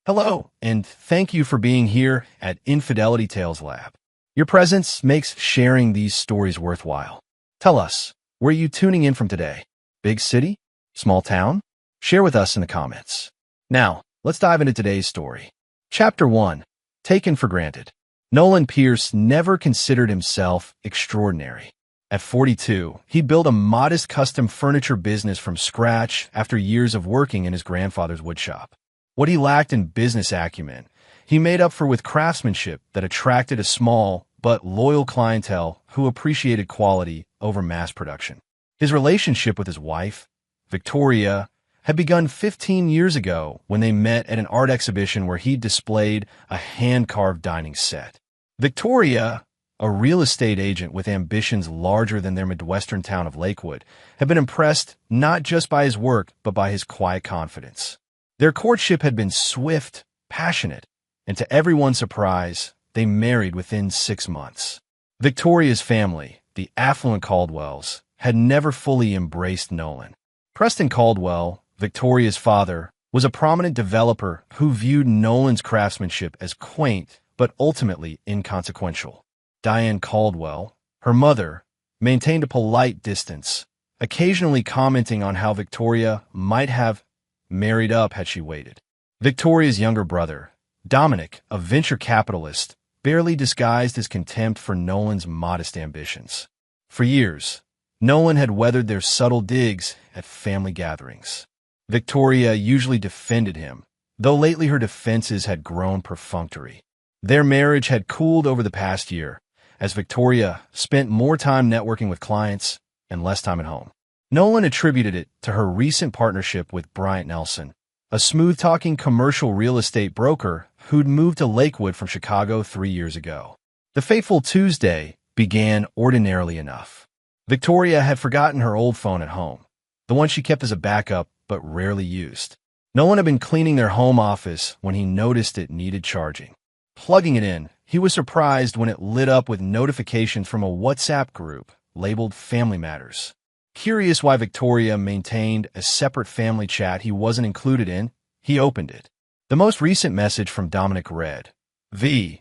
Hello, and thank you for being here at Infidelity Tales Lab. Your presence makes sharing these stories worthwhile. Tell us, where are you tuning in from today? Big city? Small town? Share with us in the comments. Now, let's dive into today's story. Chapter 1. Taken for Granted. Nolan Pierce never considered himself extraordinary. At 42, he built a modest custom furniture business from scratch after years of working in his grandfather's woodshop. What he lacked in business acumen, he made up for with craftsmanship that attracted a small but loyal clientele who appreciated quality over mass production. His relationship with his wife, Victoria, had begun 15 years ago when they met at an art exhibition where he displayed a hand-carved dining set. Victoria, a real estate agent with ambitions larger than their Midwestern town of Lakewood, had been impressed not just by his work but by his quiet confidence. Their courtship had been swift, passionate, and to everyone's surprise, they married within 6 months. Victoria's family, the affluent Caldwells, had never fully embraced Nolan. Preston Caldwell, Victoria's father, was a prominent developer who viewed Nolan's craftsmanship as quaint but ultimately inconsequential. Diane Caldwell, her mother, maintained a polite distance, occasionally commenting on how Victoria might have married up had she waited. Victoria's younger brother, Dominic, a venture capitalist, barely disguised his contempt for Nolan's modest ambitions. For years, Nolan had weathered their subtle digs at family gatherings. Victoria usually defended him, though lately her defenses had grown perfunctory. Their marriage had cooled over the past year, as Victoria spent more time networking with clients and less time at home. Nolan attributed it to her recent partnership with Bryant Nelson, a smooth-talking commercial real estate broker who'd moved to Lakewood from Chicago 3 years ago. The fateful Tuesday began ordinarily enough. Victoria had forgotten her old phone at home, the one she kept as a backup but rarely used. Nolan had been cleaning their home office when he noticed it needed charging. Plugging it in, he was surprised when it lit up with notifications from a WhatsApp group labeled Family Matters. Curious why Victoria maintained a separate family chat he wasn't included in, he opened it. The most recent message from Dominic read, "V,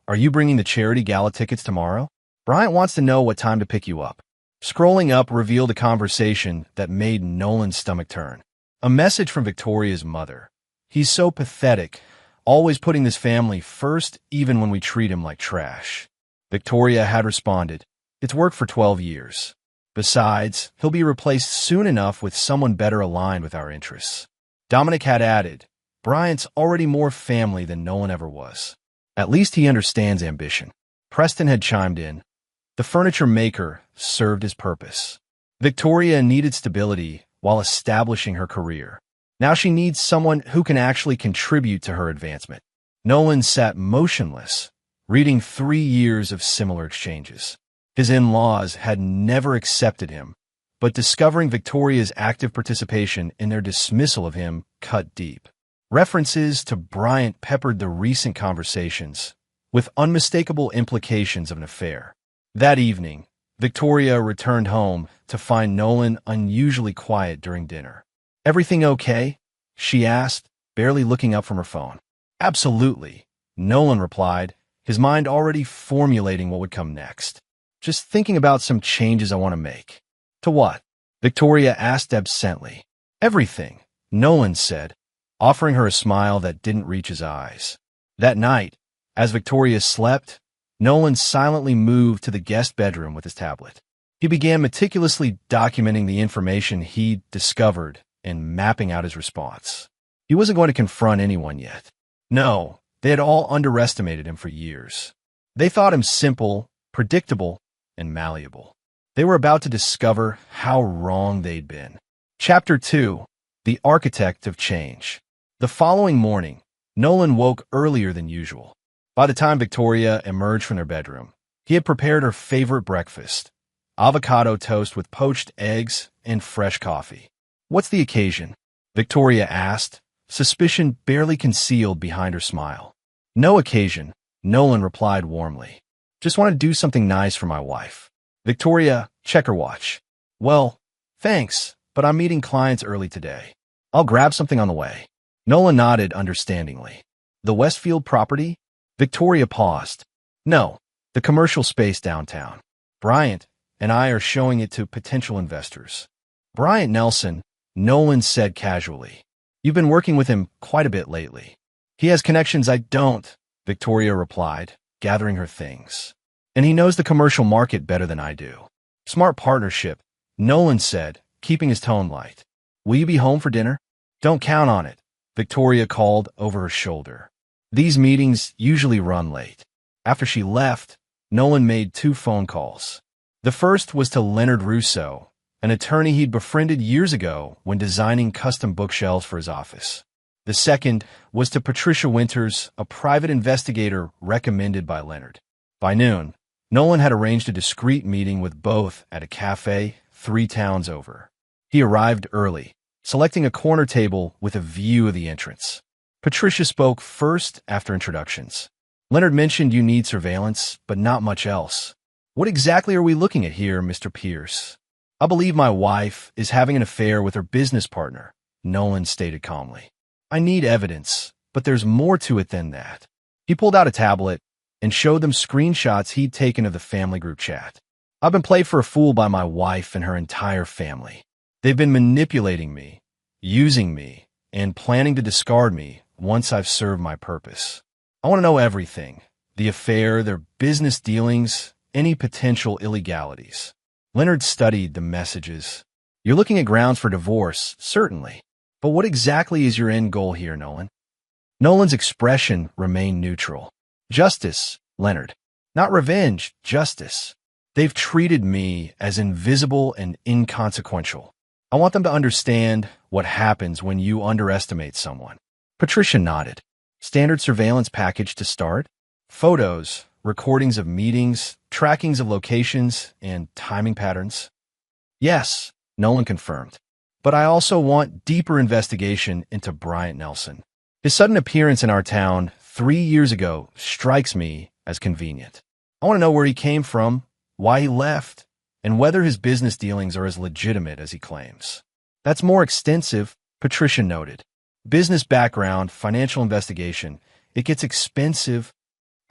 are you bringing the charity gala tickets tomorrow? Bryant wants to know what time to pick you up." Scrolling up revealed a conversation that made Nolan's stomach turn. A message from Victoria's mother. "He's so pathetic, always putting this family first even when we treat him like trash." Victoria had responded, "It's worked for 12 years. Besides, he'll be replaced soon enough with someone better aligned with our interests." Dominic had added, "Bryant's already more family than Nolan ever was. At least he understands ambition." Preston had chimed in, "The furniture maker served his purpose. Victoria needed stability while establishing her career. Now she needs someone who can actually contribute to her advancement." Nolan sat motionless, reading 3 years of similar exchanges. His in-laws had never accepted him, but discovering Victoria's active participation in their dismissal of him cut deep. References to Bryant peppered the recent conversations, with unmistakable implications of an affair. That evening, Victoria returned home to find Nolan unusually quiet during dinner. "Everything okay?" she asked, barely looking up from her phone. "Absolutely," Nolan replied, his mind already formulating what would come next. "Just thinking about some changes I want to make." "To what?" Victoria asked absently. "Everything," Nolan said, offering her a smile that didn't reach his eyes. That night, as Victoria slept, Nolan silently moved to the guest bedroom with his tablet. He began meticulously documenting the information he'd discovered and mapping out his response. He wasn't going to confront anyone yet. No, they had all underestimated him for years. They thought him simple, predictable, and malleable. They were about to discover how wrong they'd been. Chapter 2. The Architect of Change. The following morning, Nolan woke earlier than usual. By the time Victoria emerged from their bedroom, he had prepared her favorite breakfast, avocado toast with poached eggs and fresh coffee. "What's the occasion?" Victoria asked, suspicion barely concealed behind her smile. "No occasion," Nolan replied warmly. "Just want to do something nice for my wife." Victoria, check her watch. "Well, thanks, but I'm meeting clients early today. I'll grab something on the way." Nolan nodded understandingly. The Westfield property? Victoria paused. No, the commercial space downtown. Bryant and I are showing it to potential investors. Bryant Nelson, Nolan said casually. You've been working with him quite a bit lately. He has connections I don't, Victoria replied, gathering her things. And he knows the commercial market better than I do. Smart partnership, Nolan said, keeping his tone light. Will you be home for dinner? Don't count on it, Victoria called over her shoulder. These meetings usually run late. After she left, Nolan made 2 phone calls. The first was to Leonard Russo, an attorney he'd befriended years ago when designing custom bookshelves for his office. The second was to Patricia Winters, a private investigator recommended by Leonard. By noon, Nolan had arranged a discreet meeting with both at a cafe 3 towns over. He arrived early, selecting a corner table with a view of the entrance. Patricia spoke first after introductions. Leonard mentioned you need surveillance, but not much else. What exactly are we looking at here, Mr. Pierce? I believe my wife is having an affair with her business partner, Nolan stated calmly. I need evidence, but there's more to it than that. He pulled out a tablet and showed them screenshots he'd taken of the family group chat. I've been played for a fool by my wife and her entire family. They've been manipulating me, using me, and planning to discard me once I've served my purpose. I want to know everything. The affair, their business dealings, any potential illegalities. Leonard studied the messages. You're looking at grounds for divorce, certainly. But what exactly is your end goal here, Nolan? Nolan's expression remained neutral. Justice, Leonard. Not revenge, justice. They've treated me as invisible and inconsequential. I want them to understand what happens when you underestimate someone. Patricia nodded. Standard surveillance package to start? Photos, recordings of meetings, trackings of locations, and timing patterns? Yes, Nolan confirmed. But I also want deeper investigation into Bryant Nelson. His sudden appearance in our town 3 years ago strikes me as convenient. I want to know where he came from, why he left, and whether his business dealings are as legitimate as he claims. That's more extensive, Patricia noted. Business background, financial investigation. It gets expensive.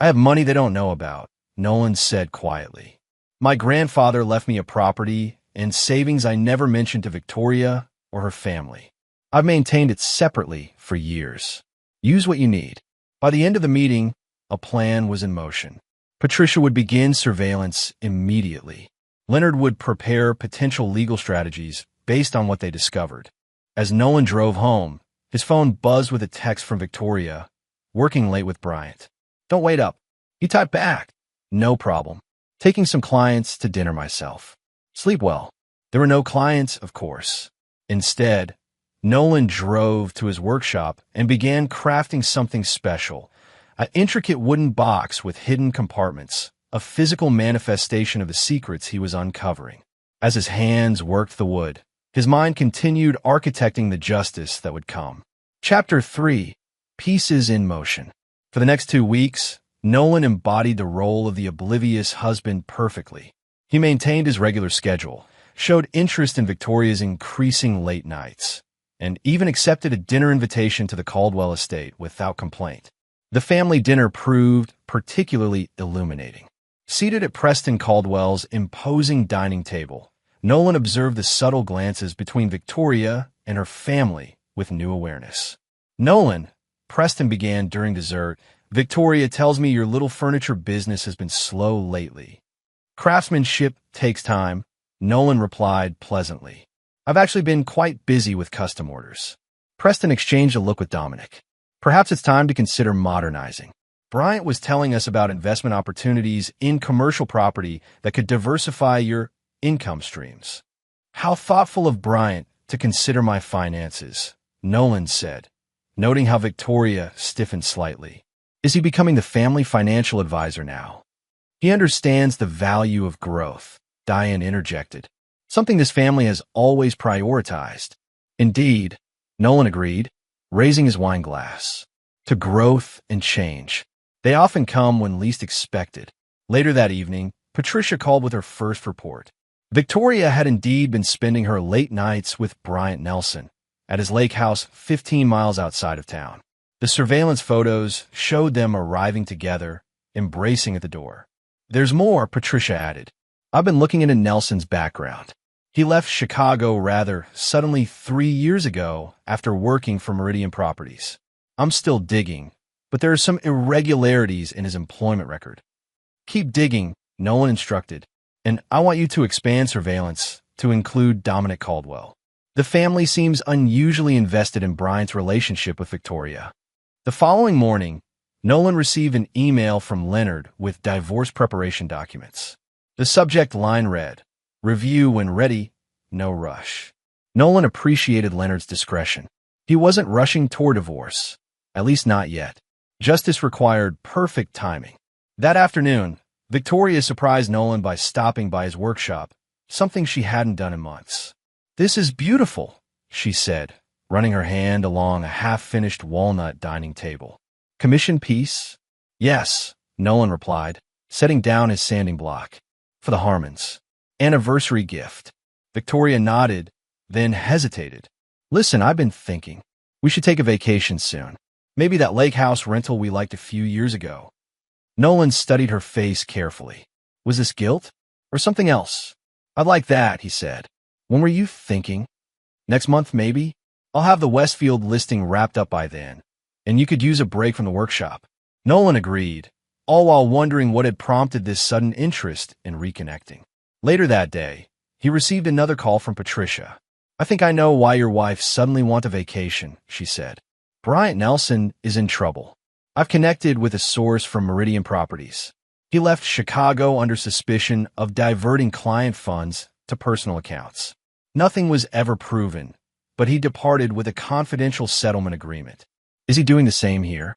I have money they don't know about, Nolan said quietly. My grandfather left me a property and savings I never mentioned to Victoria or her family. I've maintained it separately for years. Use what you need. By the end of the meeting, a plan was in motion. Patricia would begin surveillance immediately. Leonard would prepare potential legal strategies based on what they discovered. As Nolan drove home, his phone buzzed with a text from Victoria, working late with Bryant. Don't wait up. He typed back. No problem. Taking some clients to dinner myself. Sleep well. There were no clients, of course. Instead, Nolan drove to his workshop and began crafting something special. An intricate wooden box with hidden compartments, a physical manifestation of the secrets he was uncovering. As his hands worked the wood, his mind continued architecting the justice that would come. Chapter 3. Pieces in Motion. For the next 2 weeks, Nolan embodied the role of the oblivious husband perfectly. He maintained his regular schedule, showed interest in Victoria's increasing late nights, and even accepted a dinner invitation to the Caldwell estate without complaint. The family dinner proved particularly illuminating. Seated at Preston Caldwell's imposing dining table, Nolan observed the subtle glances between Victoria and her family with new awareness. Nolan, Preston began during dessert, Victoria tells me your little furniture business has been slow lately. Craftsmanship takes time, Nolan replied pleasantly. I've actually been quite busy with custom orders. Preston exchanged a look with Dominic. Perhaps it's time to consider modernizing. Bryant was telling us about investment opportunities in commercial property that could diversify your income streams. How thoughtful of Bryant to consider my finances, Nolan said, noting how Victoria stiffened slightly. Is he becoming the family financial advisor now? He understands the value of growth, Diane interjected, something this family has always prioritized. Indeed, Nolan agreed, raising his wine glass. To growth and change. They often come when least expected. Later that evening, Patricia called with her first report. Victoria had indeed been spending her late nights with Bryant Nelson at his lake house 15 miles outside of town. The surveillance photos showed them arriving together, embracing at the door. "There's more," Patricia added. "I've been looking into Nelson's background. He left Chicago rather suddenly 3 years ago after working for Meridian Properties. I'm still digging, but there are some irregularities in his employment record." "Keep digging," Nolan instructed, "and I want you to expand surveillance to include Dominic Caldwell." The family seems unusually invested in Bryant's relationship with Victoria. The following morning, Nolan received an email from Leonard with divorce preparation documents. The subject line read, "Review when ready, no rush." Nolan appreciated Leonard's discretion. He wasn't rushing toward divorce, at least not yet. Justice required perfect timing. That afternoon, Victoria surprised Nolan by stopping by his workshop, something she hadn't done in months. "This is beautiful," she said, running her hand along a half-finished walnut dining table. "Commission piece?" "Yes," Nolan replied, setting down his sanding block. "For the Harmons. Anniversary gift." Victoria nodded, then hesitated. "Listen, I've been thinking. We should take a vacation soon. Maybe that lake house rental we liked a few years ago." Nolan studied her face carefully. Was this guilt or something else? "I'd like that," he said. "When were you thinking?" "Next month, maybe? I'll have the Westfield listing wrapped up by then, and you could use a break from the workshop." Nolan agreed, all while wondering what had prompted this sudden interest in reconnecting. Later that day, he received another call from Patricia. "I think I know why your wife suddenly wants a vacation," she said. "Bryant Nelson is in trouble. I've connected with a source from Meridian Properties. He left Chicago under suspicion of diverting client funds to personal accounts. Nothing was ever proven, but he departed with a confidential settlement agreement. Is he doing the same here?"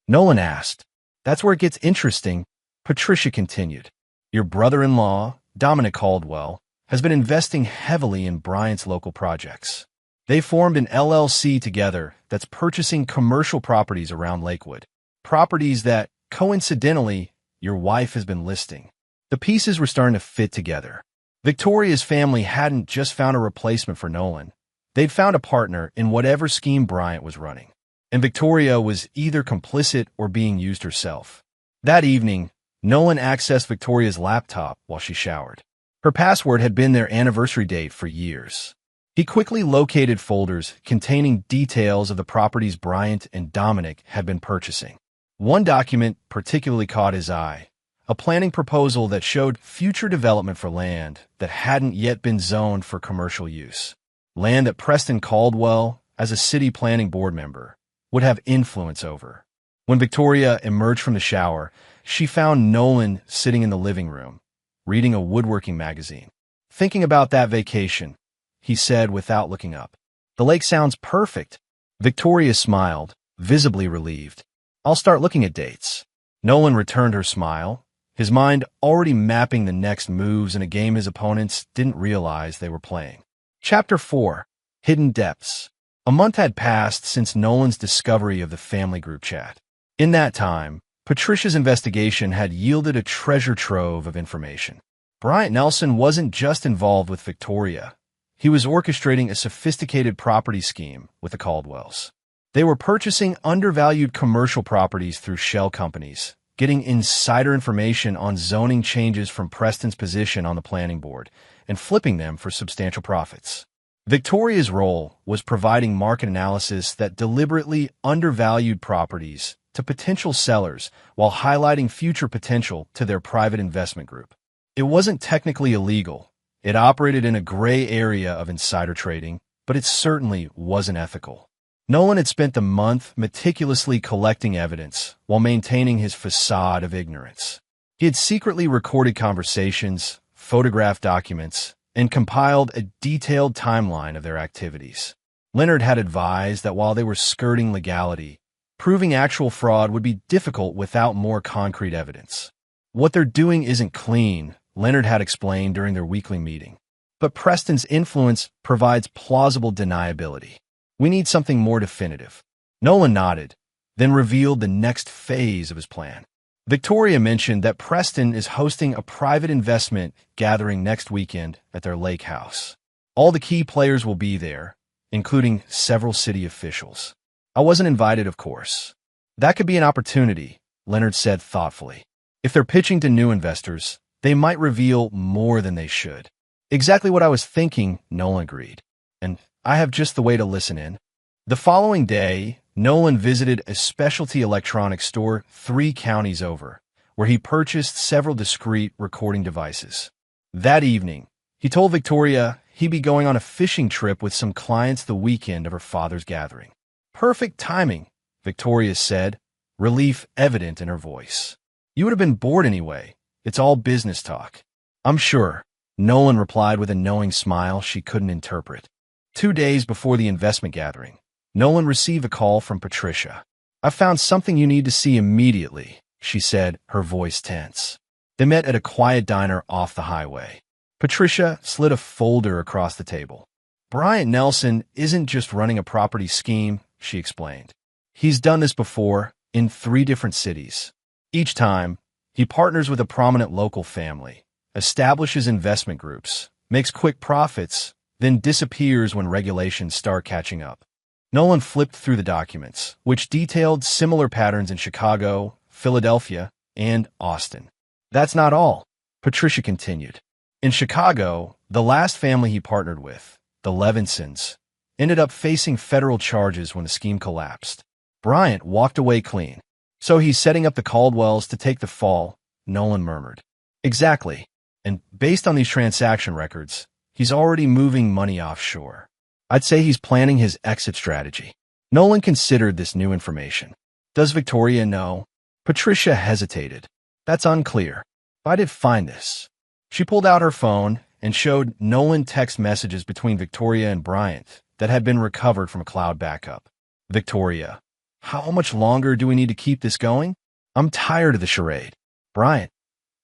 Nolan asked. "That's where it gets interesting," Patricia continued. "Your brother-in-law, Dominic Caldwell, has been investing heavily in Bryant's local projects. They formed an LLC together that's purchasing commercial properties around Lakewood, properties that, coincidentally, your wife has been listing." The pieces were starting to fit together. Victoria's family hadn't just found a replacement for Nolan. They'd found a partner in whatever scheme Bryant was running, and Victoria was either complicit or being used herself. That evening, Nolan accessed Victoria's laptop while she showered. Her password had been their anniversary date for years. He quickly located folders containing details of the properties Bryant and Dominic had been purchasing. One document particularly caught his eye, a planning proposal that showed future development for land that hadn't yet been zoned for commercial use. Land that Preston Caldwell, as a city planning board member, would have influence over. When Victoria emerged from the shower, she found Nolan sitting in the living room, reading a woodworking magazine. "Thinking about that vacation," he said without looking up. "The lake sounds perfect." Victoria smiled, visibly relieved. "I'll start looking at dates." Nolan returned her smile, his mind already mapping the next moves in a game his opponents didn't realize they were playing. Chapter 4. Hidden Depths. A month had passed since Nolan's discovery of the family group chat. In that time, Patricia's investigation had yielded a treasure trove of information. Bryant Nelson wasn't just involved with Victoria. He was orchestrating a sophisticated property scheme with the Caldwells. They were purchasing undervalued commercial properties through shell companies, getting insider information on zoning changes from Preston's position on the planning board, and flipping them for substantial profits. Victoria's role was providing market analysis that deliberately undervalued properties to potential sellers while highlighting future potential to their private investment group. It wasn't technically illegal. It operated in a gray area of insider trading, but it certainly wasn't ethical. Nolan had spent the month meticulously collecting evidence while maintaining his facade of ignorance. He had secretly recorded conversations, photographed documents, and compiled a detailed timeline of their activities. Leonard had advised that while they were skirting legality, proving actual fraud would be difficult without more concrete evidence. "What they're doing isn't clean," Leonard had explained during their weekly meeting. "But Preston's influence provides plausible deniability. We need something more definitive." Nolan nodded, then revealed the next phase of his plan. Victoria mentioned that Preston is hosting a private investment gathering next weekend at their lake house. All the key players will be there, including several city officials. I wasn't invited, of course. That could be an opportunity, Leonard said thoughtfully. If they're pitching to new investors, they might reveal more than they should. Exactly what I was thinking, Nolan agreed. And I have just the way to listen in. The following day, Nolan visited a specialty electronics store 3 counties over, where he purchased several discrete recording devices. That evening, he told Victoria he'd be going on a fishing trip with some clients the weekend of her father's gathering. Perfect timing, Victoria said, relief evident in her voice. You would have been bored anyway. It's all business talk. I'm sure, Nolan replied with a knowing smile she couldn't interpret. 2 days before the investment gathering, Nolan received a call from Patricia. I found something you need to see immediately, she said, her voice tense. They met at a quiet diner off the highway. Patricia slid a folder across the table. Bryant Nelson isn't just running a property scheme, she explained. He's done this before in 3 different cities. Each time, he partners with a prominent local family, establishes investment groups, makes quick profits, then disappears when regulations start catching up. Nolan flipped through the documents, which detailed similar patterns in Chicago, Philadelphia, and Austin. That's not all, Patricia continued. In Chicago, the last family he partnered with, the Levinsons, ended up facing federal charges when the scheme collapsed. Bryant walked away clean. So he's setting up the Caldwells to take the fall, Nolan murmured. Exactly. And based on these transaction records, he's already moving money offshore. I'd say he's planning his exit strategy. Nolan considered this new information. Does Victoria know? Patricia hesitated. That's unclear. I did find this. She pulled out her phone and showed Nolan text messages between Victoria and Bryant that had been recovered from a cloud backup. Victoria, how much longer do we need to keep this going? I'm tired of the charade. Bryant,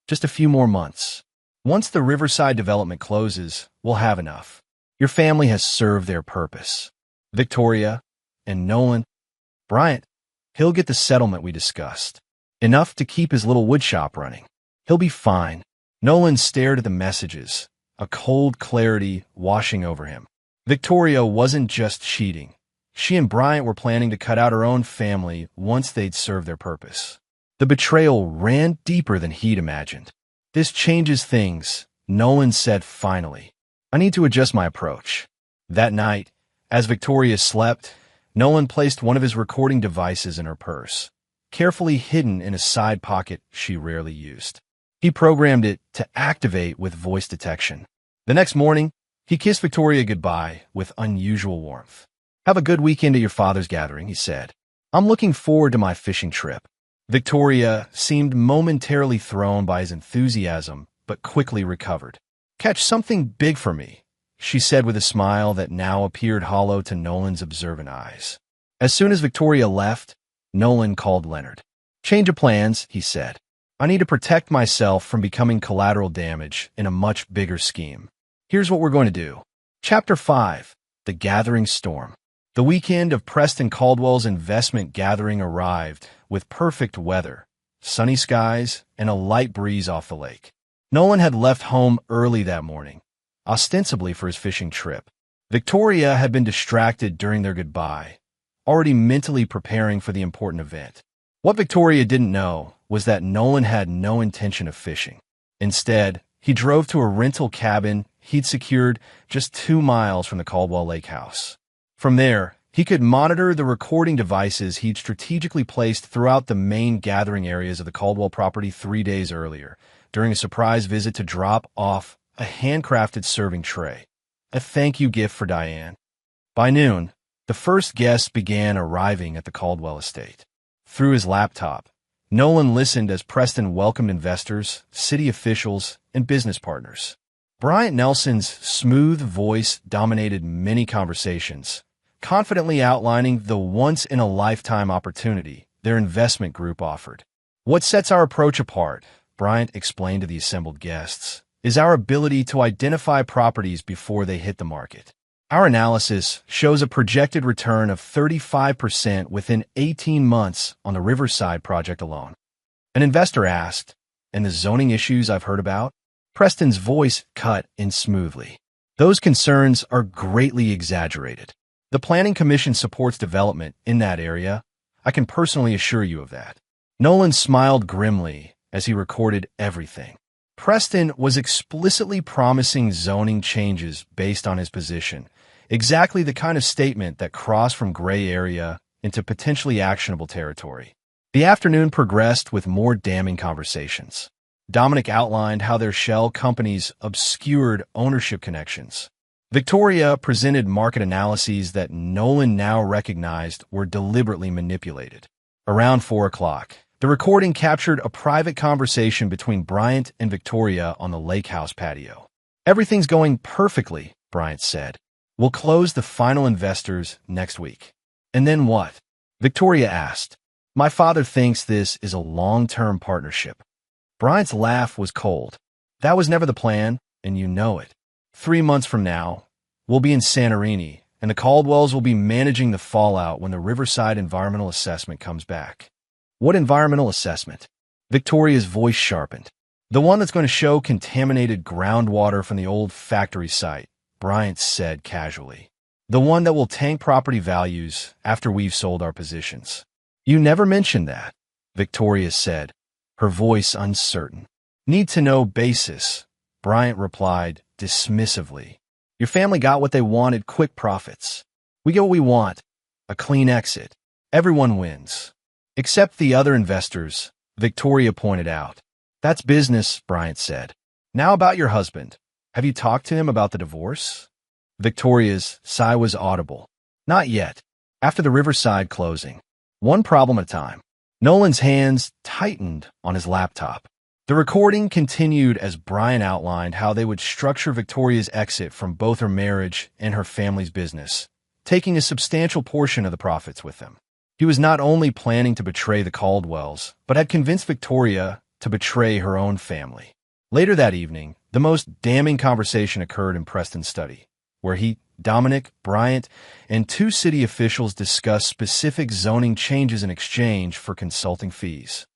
just a few more months. Once the Riverside development closes, we'll have enough. Your family has served their purpose. Victoria and Nolan. Bryant, he'll get the settlement we discussed. Enough to keep his little woodshop running. He'll be fine. Nolan stared at the messages, a cold clarity washing over him. Victoria wasn't just cheating. She and Bryant were planning to cut out her own family once they'd served their purpose. The betrayal ran deeper than he'd imagined. This changes things, Nolan said finally. I need to adjust my approach. That night, as Victoria slept, Nolan placed one of his recording devices in her purse, carefully hidden in a side pocket she rarely used. He programmed it to activate with voice detection. The next morning, he kissed Victoria goodbye with unusual warmth. Have a good weekend at your father's gathering, he said. I'm looking forward to my fishing trip. Victoria seemed momentarily thrown by his enthusiasm, but quickly recovered. Catch something big for me, she said with a smile that now appeared hollow to Nolan's observant eyes. As soon as Victoria left, Nolan called Leonard. Change of plans, he said. I need to protect myself from becoming collateral damage in a much bigger scheme. Here's what we're going to do. Chapter 5, The Gathering Storm. The weekend of Preston Caldwell's investment gathering arrived with perfect weather, sunny skies, and a light breeze off the lake. Nolan had left home early that morning, ostensibly for his fishing trip. Victoria had been distracted during their goodbye, already mentally preparing for the important event. What Victoria didn't know was that Nolan had no intention of fishing. Instead, he drove to a rental cabin he'd secured just 2 miles from the Caldwell Lake house. From there, he could monitor the recording devices he'd strategically placed throughout the main gathering areas of the Caldwell property 3 days earlier, during a surprise visit to drop off a handcrafted serving tray, a thank you gift for Diane. By noon, the first guests began arriving at the Caldwell estate. Through his laptop, Nolan listened as Preston welcomed investors, city officials, and business partners. Bryant Nelson's smooth voice dominated many conversations, confidently outlining the once-in-a-lifetime opportunity their investment group offered. What sets our approach apart, Bryant explained to the assembled guests, is our ability to identify properties before they hit the market. Our analysis shows a projected return of 35% within 18 months on the Riverside project alone. An investor asked, "And the zoning issues I've heard about?" Preston's voice cut in smoothly. "Those concerns are greatly exaggerated. The Planning Commission supports development in that area. I can personally assure you of that. Nolan smiled grimly as he recorded everything. Preston was explicitly promising zoning changes based on his position, exactly the kind of statement that crossed from gray area into potentially actionable territory. The afternoon progressed with more damning conversations. Dominic outlined how their shell companies obscured ownership connections. Victoria presented market analyses that Nolan now recognized were deliberately manipulated. Around 4 o'clock, the recording captured a private conversation between Bryant and Victoria on the lake house patio. "Everything's going perfectly," Bryant said. "We'll close the final investors next week." "And then what?" Victoria asked. "My father thinks this is a long-term partnership." Bryant's laugh was cold. "That was never the plan, and you know it. 3 months from now, we'll be in Santorini, and the Caldwells will be managing the fallout when the Riverside Environmental Assessment comes back." "What environmental assessment?" Victoria's voice sharpened. "The one that's going to show contaminated groundwater from the old factory site," Bryant said casually. "The one that will tank property values after we've sold our positions." "You never mentioned that," Victoria said, her voice uncertain. "Need-to-know basis," Bryant replied dismissively. "Your family got what they wanted, quick profits. We get what we want, a clean exit. Everyone wins. Except the other investors," Victoria pointed out. "That's business," Bryant said. "Now about your husband. Have you talked to him about the divorce?" Victoria's sigh was audible. "Not yet. After the Riverside closing. One problem at a time." Nolan's hands tightened on his laptop. The recording continued as Bryant outlined how they would structure Victoria's exit from both her marriage and her family's business, taking a substantial portion of the profits with them. He was not only planning to betray the Caldwells, but had convinced Victoria to betray her own family. Later that evening, the most damning conversation occurred in Preston's study, where he, Dominic, Bryant, and 2 city officials discussed specific zoning changes in exchange for consulting fees.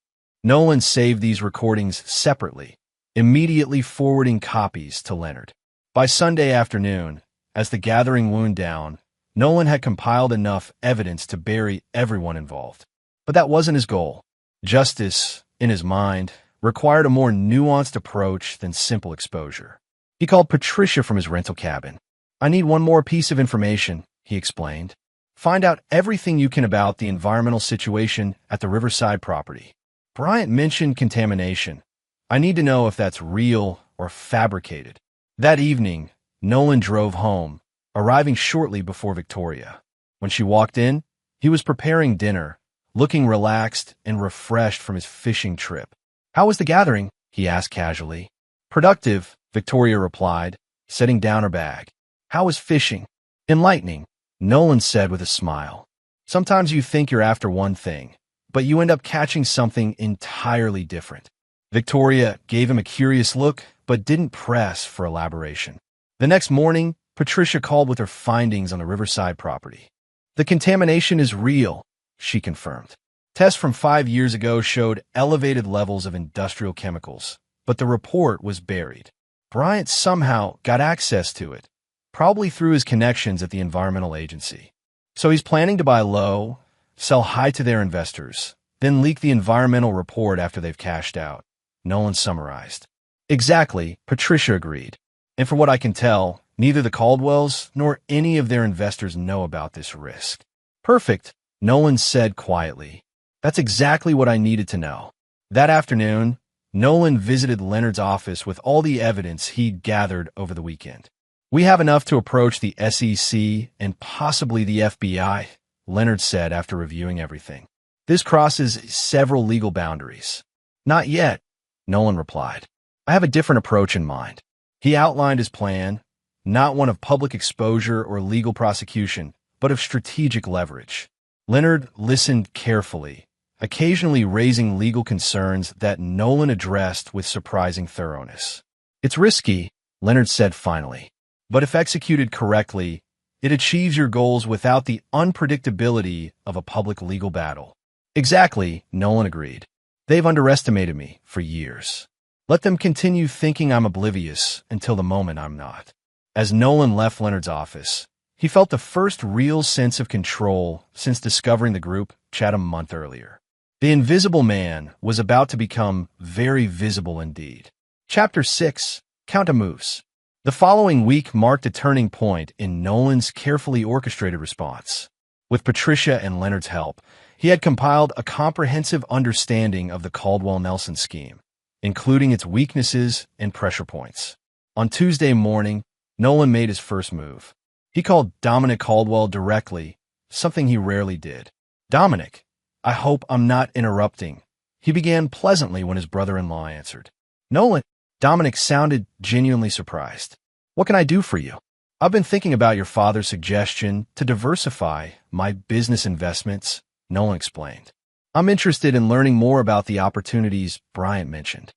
Nolan saved these recordings separately, immediately forwarding copies to Leonard. By Sunday afternoon, as the gathering wound down, Nolan had compiled enough evidence to bury everyone involved. But that wasn't his goal. Justice, in his mind, required a more nuanced approach than simple exposure. He called Patricia from his rental cabin. "I need one more piece of information," he explained. "Find out everything you can about the environmental situation at the Riverside property." Bryant mentioned contamination. "I need to know if that's real or fabricated." That evening, Nolan drove home, arriving shortly before Victoria. When she walked in, he was preparing dinner, looking relaxed and refreshed from his fishing trip. "How was the gathering?" he asked casually. "Productive," Victoria replied, setting down her bag. "How was fishing?" "Enlightening," Nolan said with a smile. "Sometimes you think you're after one thing, but you end up catching something entirely different." Victoria gave him a curious look, but didn't press for elaboration. The next morning, Patricia called with her findings on the Riverside property. "The contamination is real," she confirmed. Tests from 5 years ago showed elevated levels of industrial chemicals, but the report was buried. Bryant somehow got access to it, probably through his connections at the environmental agency. "So he's planning to buy low, sell high to their investors, then leak the environmental report after they've cashed out," Nolan summarized. "Exactly," Patricia agreed. "And for what I can tell, neither the Caldwells nor any of their investors know about this risk." "Perfect," Nolan said quietly. "That's exactly what I needed to know." That afternoon, Nolan visited Leonard's office with all the evidence he'd gathered over the weekend. "We have enough to approach the SEC and possibly the FBI," Leonard said after reviewing everything. "This crosses several legal boundaries." "Not yet," Nolan replied. "I have a different approach in mind." He outlined his plan, not one of public exposure or legal prosecution, but of strategic leverage. Leonard listened carefully, occasionally raising legal concerns that Nolan addressed with surprising thoroughness. "It's risky," Leonard said finally, "but if executed correctly, it achieves your goals without the unpredictability of a public legal battle." "Exactly," Nolan agreed. "They've underestimated me for years. Let them continue thinking I'm oblivious until the moment I'm not." As Nolan left Leonard's office, He felt the first real sense of control since discovering the group chat a month earlier. The Invisible Man was about to become very visible indeed. Chapter 6. Counter-Moves. The following week marked a turning point in Nolan's carefully orchestrated response. With Patricia and Leonard's help, he had compiled a comprehensive understanding of the Caldwell-Nelson scheme, including its weaknesses and pressure points. On Tuesday morning, Nolan made his first move. He called Dominic Caldwell directly, something he rarely did. "Dominic, I hope I'm not interrupting," he began pleasantly when his brother-in-law answered. "Nolan," Dominic sounded genuinely surprised. "What can I do for you?" "I've been thinking about your father's suggestion to diversify my business investments," Nolan explained. "I'm interested in learning more about the opportunities Bryant mentioned."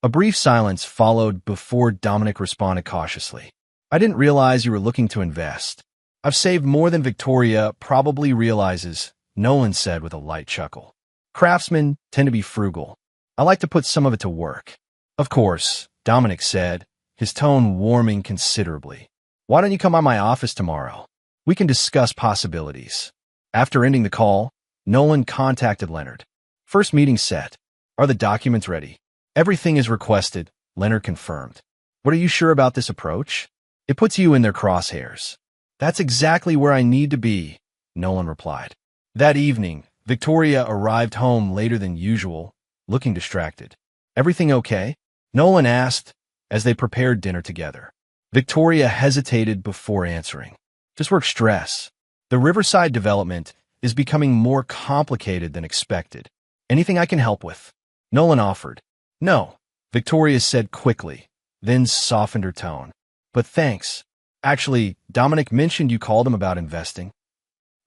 A brief silence followed before Dominic responded cautiously. "I didn't realize you were looking to invest. I've saved more than Victoria probably realizes," Nolan said with a light chuckle. "Craftsmen tend to be frugal. I like to put some of it to work." "Of course," Dominic said, his tone warming considerably. "Why don't you come by my office tomorrow? We can discuss possibilities." After ending the call, Nolan contacted Leonard. "First meeting set. Are the documents ready?" "Everything is requested," Leonard confirmed. "What are you sure about this approach?" "It puts you in their crosshairs." "That's exactly where I need to be," Nolan replied. That evening, Victoria arrived home later than usual, looking distracted. "Everything okay?" Nolan asked as they prepared dinner together. Victoria hesitated before answering. "Just work stress. The Riverside development is becoming more complicated than expected. Anything I can help with?" Nolan offered. "No," Victoria said quickly, then softened her tone. "But thanks. Actually, Dominic mentioned you called him about investing."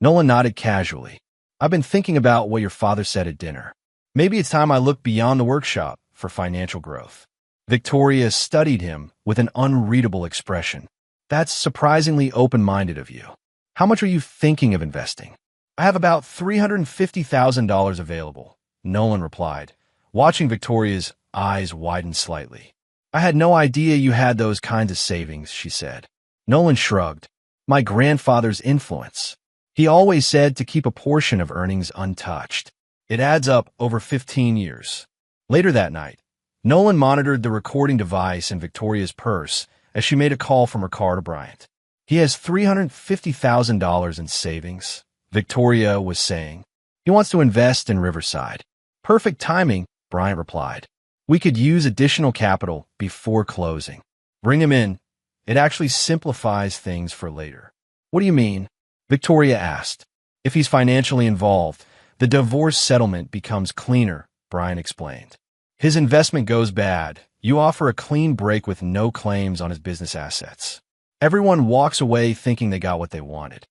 Nolan nodded casually. "I've been thinking about what your father said at dinner. Maybe it's time I look beyond the workshop for financial growth." Victoria studied him with an unreadable expression. "That's surprisingly open-minded of you. How much are you thinking of investing?" "I have about $350,000 available," Nolan replied, watching Victoria's eyes widen slightly. "I had no idea you had those kinds of savings," she said. Nolan shrugged. "My grandfather's influence. He always said to keep a portion of earnings untouched. It adds up over 15 years. Later that night, Nolan monitored the recording device in Victoria's purse as she made a call from her car to Bryant. "He has $350,000 in savings," Victoria was saying. "He wants to invest in Riverside." "Perfect timing," Bryant replied. "We could use additional capital before closing." "Bring him in. It actually simplifies things for later." "What do you mean?" Victoria asked. "If he's financially involved, the divorce settlement becomes cleaner," Bryant explained. "His investment goes bad. You offer a clean break with no claims on his business assets. Everyone walks away thinking they got what they wanted."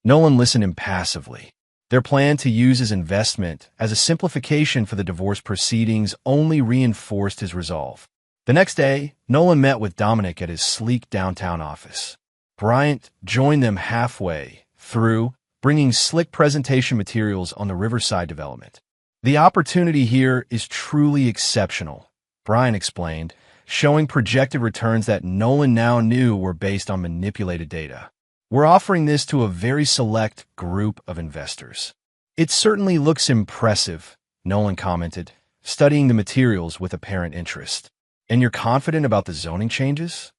Nolan listened impassively. Their plan to use his investment as a simplification for the divorce proceedings only reinforced his resolve. The next day, Nolan met with Dominic at his sleek downtown office. Bryant joined them halfway through, bringing slick presentation materials on the Riverside development. "The opportunity here is truly exceptional," Bryant explained, showing projected returns that Nolan now knew were based on manipulated data. "We're offering this to a very select group of investors." "It certainly looks impressive," Nolan commented, studying the materials with apparent interest. "And you're confident about the zoning changes?"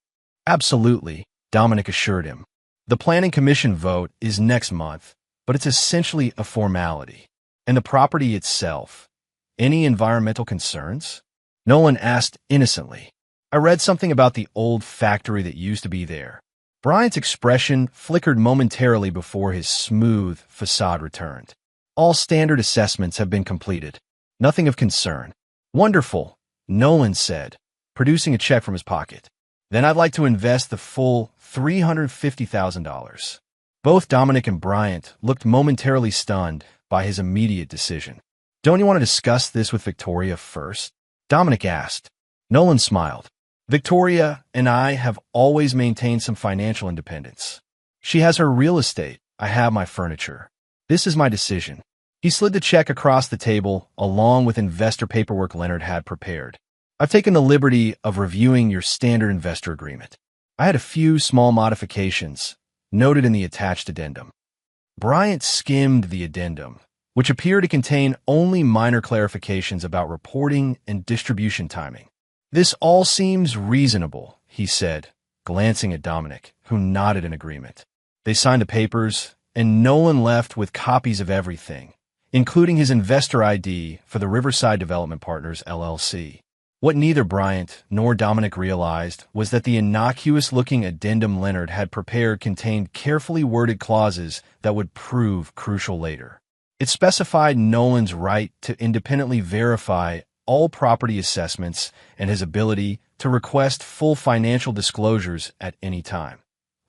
"Absolutely," Dominic assured him. "The Planning Commission vote is next month, but it's essentially a formality. And the property itself, any environmental concerns?" Nolan asked innocently. "I read something about the old factory that used to be there." Bryant's expression flickered momentarily before his smooth facade returned. "All standard assessments have been completed. Nothing of concern." "Wonderful," Nolan said, producing a check from his pocket. "Then I'd like to invest the full $350,000. Both Dominic and Bryant looked momentarily stunned by his immediate decision. "Don't you want to discuss this with Victoria first?" Dominic asked. Nolan smiled. "Victoria and I have always maintained some financial independence. She has her real estate. I have my furniture. This is my decision." He slid the check across the table along with investor paperwork Leonard had prepared. "I've taken the liberty of reviewing your standard investor agreement. I had a few small modifications," noted in the attached addendum. Bryant skimmed the addendum, which appeared to contain only minor clarifications about reporting and distribution timing. "This all seems reasonable," he said, glancing at Dominic, who nodded in agreement. They signed the papers, and Nolan left with copies of everything, including his investor ID for the Riverside Development Partners, LLC. What neither Bryant nor Dominic realized was that the innocuous-looking addendum Leonard had prepared contained carefully worded clauses that would prove crucial later. It specified Nolan's right to independently verify all property assessments and his ability to request full financial disclosures at any time,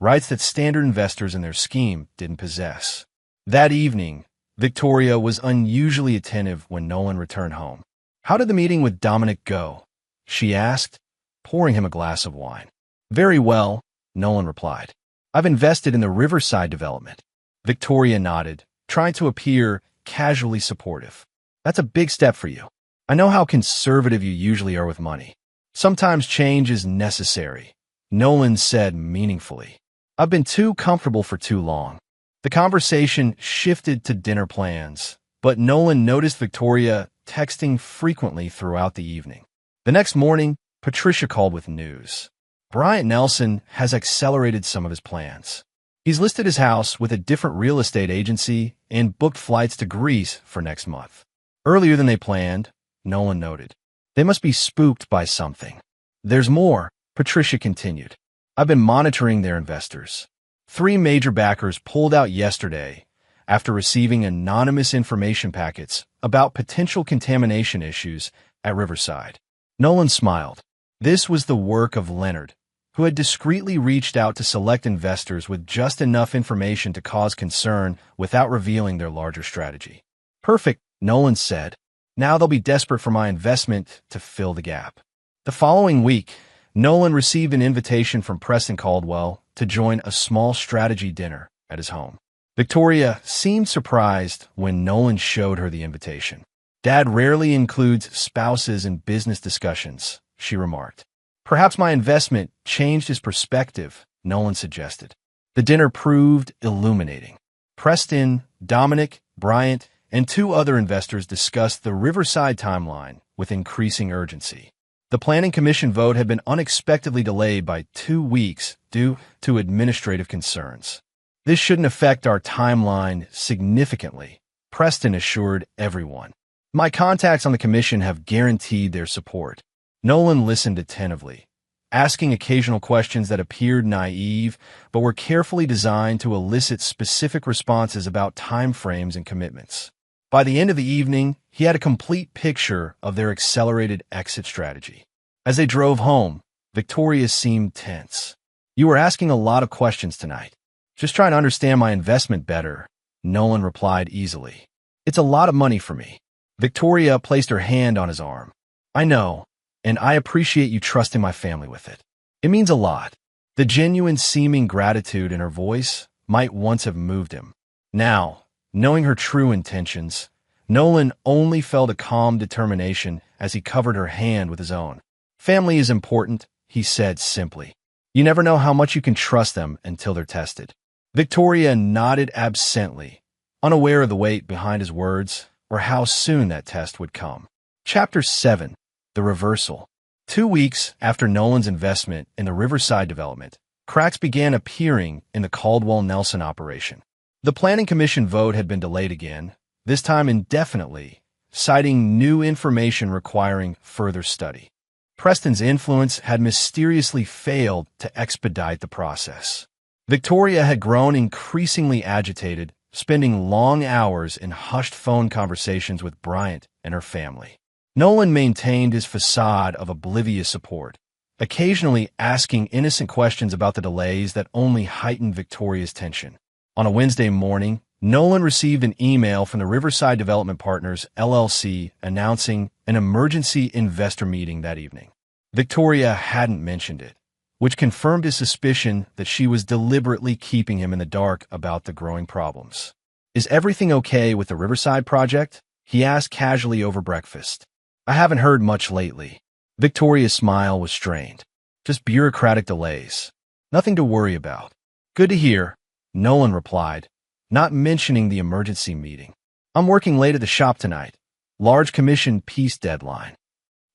rights that standard investors in their scheme didn't possess. That evening, Victoria was unusually attentive when Nolan returned home. "How did the meeting with Dominic go?" she asked, pouring him a glass of wine. "Very well," Nolan replied. "I've invested in the Riverside development." Victoria nodded, trying to appear casually supportive. "That's a big step for you. I know how conservative you usually are with money. Sometimes change is necessary," Nolan said meaningfully. "I've been too comfortable for too long." The conversation shifted to dinner plans, but Nolan noticed Victoria texting frequently throughout the evening. The next morning, Patricia called with news. Bryant Nelson has accelerated some of his plans. He's listed his house with a different real estate agency and booked flights to Greece for next month. Earlier than they planned, Nolan noted. "They must be spooked by something." "There's more," Patricia continued. "I've been monitoring their investors. 3 major backers pulled out yesterday after receiving anonymous information packets about potential contamination issues at Riverside." Nolan smiled. This was the work of Leonard, who had discreetly reached out to select investors with just enough information to cause concern without revealing their larger strategy. "Perfect," Nolan said. "Now they'll be desperate for my investment to fill the gap." The following week, Nolan received an invitation from Preston Caldwell to join a small strategy dinner at his home. Victoria seemed surprised when Nolan showed her the invitation. "Dad rarely includes spouses in business discussions," she remarked. "Perhaps my investment changed his perspective," Nolan suggested. The dinner proved illuminating. Preston, Dominic, Bryant, and 2 other investors discussed the Riverside timeline with increasing urgency. The Planning Commission vote had been unexpectedly delayed by 2 weeks due to administrative concerns. "This shouldn't affect our timeline significantly," Preston assured everyone. "My contacts on the commission have guaranteed their support." Nolan listened attentively, asking occasional questions that appeared naive but were carefully designed to elicit specific responses about timeframes and commitments. By the end of the evening, he had a complete picture of their accelerated exit strategy. As they drove home, Victoria seemed tense. "You were asking a lot of questions tonight. Just trying to understand my investment better," Nolan replied easily. "It's a lot of money for me." Victoria placed her hand on his arm. "I know, and I appreciate you trusting my family with it. It means a lot." The genuine seeming gratitude in her voice might once have moved him. Now, knowing her true intentions, Nolan only felt a calm determination as he covered her hand with his own. "Family is important," he said simply. "You never know how much you can trust them until they're tested." Victoria nodded absently, unaware of the weight behind his words or how soon that test would come. Chapter 7. The Reversal. 2 weeks after Nolan's investment in the Riverside development, cracks began appearing in the Caldwell-Nelson operation. The Planning Commission vote had been delayed again, this time indefinitely, citing new information requiring further study. Preston's influence had mysteriously failed to expedite the process. Victoria had grown increasingly agitated, spending long hours in hushed phone conversations with Bryant and her family. Nolan maintained his facade of oblivious support, occasionally asking innocent questions about the delays that only heightened Victoria's tension. On a Wednesday morning, Nolan received an email from the Riverside Development Partners, LLC, announcing an emergency investor meeting that evening. Victoria hadn't mentioned it, which confirmed his suspicion that she was deliberately keeping him in the dark about the growing problems. "Is everything okay with the Riverside project?" he asked casually over breakfast. "I haven't heard much lately." Victoria's smile was strained. "Just bureaucratic delays. Nothing to worry about." "Good to hear," Nolan replied, not mentioning the emergency meeting. I'm working late at the shop tonight. Large commission piece deadline.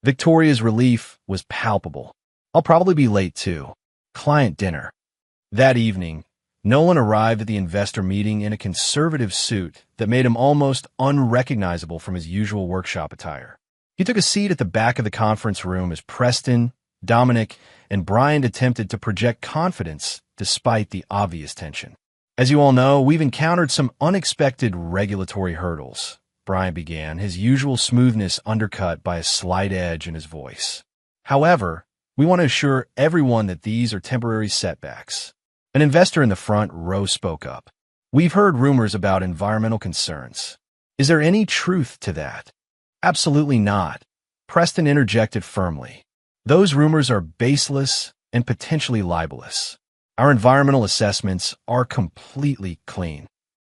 Victoria's relief was palpable. I'll probably be late too. Client dinner. That evening, Nolan arrived at the investor meeting in a conservative suit that made him almost unrecognizable from his usual workshop attire. He took a seat at the back of the conference room as Preston, Dominic, and Brian attempted to project confidence despite the obvious tension. As you all know, we've encountered some unexpected regulatory hurdles, Brian began, his usual smoothness undercut by a slight edge in his voice. However, we want to assure everyone that these are temporary setbacks. An investor in the front row spoke up. We've heard rumors about environmental concerns. Is there any truth to that? Absolutely not. Preston interjected firmly. Those rumors are baseless and potentially libelous. Our environmental assessments are completely clean.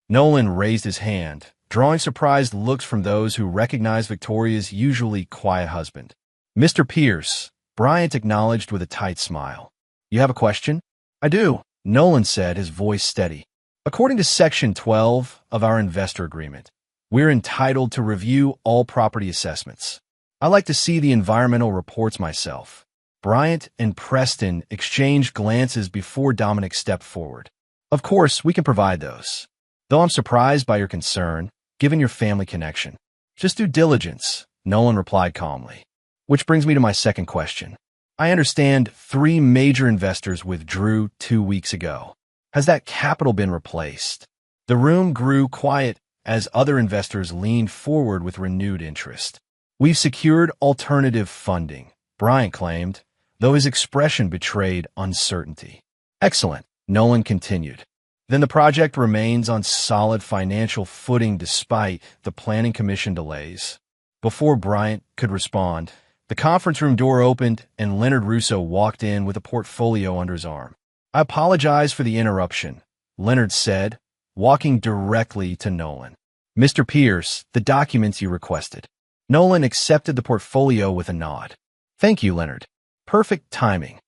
Nolan raised his hand, drawing surprised looks from those who recognized Victoria's usually quiet husband. Mr. Pierce, Bryant acknowledged with a tight smile. You have a question? I do, Nolan said, his voice steady. According to Section 12 of our investor agreement, we're entitled to review all property assessments. I like to see the environmental reports myself. Bryant and Preston exchanged glances before Dominic stepped forward. Of course, we can provide those. Though I'm surprised by your concern, given your family connection. Just due diligence, Nolan replied calmly. Which brings me to my second question. I understand 3 major investors withdrew 2 weeks ago. Has that capital been replaced? The room grew quiet as other investors leaned forward with renewed interest. We've secured alternative funding, Bryant claimed, though his expression betrayed uncertainty. Excellent, Nolan continued. Then the project remains on solid financial footing despite the planning commission delays. Before Bryant could respond, the conference room door opened and Leonard Russo walked in with a portfolio under his arm. I apologize for the interruption, Leonard said, walking directly to Nolan. Mr. Pierce, the documents you requested. Nolan accepted the portfolio with a nod. Thank you, Leonard. Perfect timing.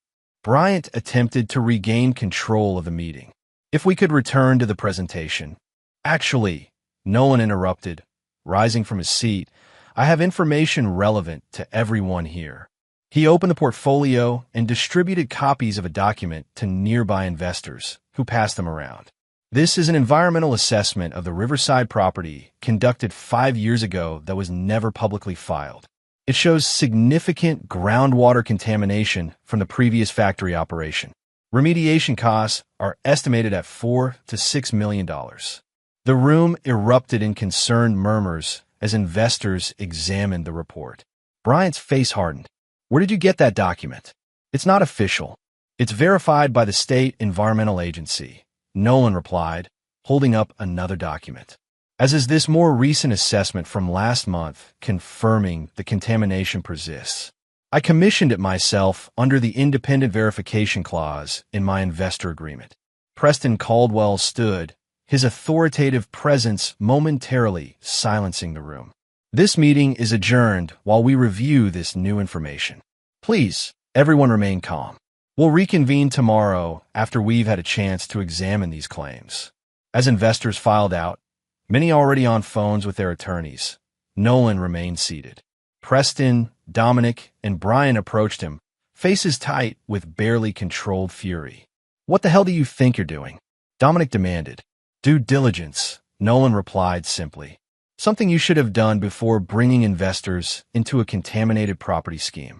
Bryant attempted to regain control of the meeting. If we could return to the presentation. Actually, Nolan interrupted, rising from his seat. I have information relevant to everyone here. He opened the portfolio and distributed copies of a document to nearby investors, who passed them around. This is an environmental assessment of the Riverside property conducted 5 years ago that was never publicly filed. It shows significant groundwater contamination from the previous factory operation. Remediation costs are estimated at $4 to $6 million. The room erupted in concerned murmurs as investors examined the report. Bryant's face hardened. Where did you get that document? It's not official. It's verified by the state environmental agency, Nolan replied, holding up another document. As is this more recent assessment from last month confirming the contamination persists. I commissioned it myself under the independent verification clause in my investor agreement. Preston Caldwell stood, his authoritative presence momentarily silencing the room. This meeting is adjourned while we review this new information. Please, everyone remain calm. We'll reconvene tomorrow after we've had a chance to examine these claims. As investors filed out, many already on phones with their attorneys, Nolan remained seated. Preston, Dominic, and Brian approached him, faces tight with barely controlled fury. What the hell do you think you're doing? Dominic demanded. Due diligence, Nolan replied simply. Something you should have done before bringing investors into a contaminated property scheme.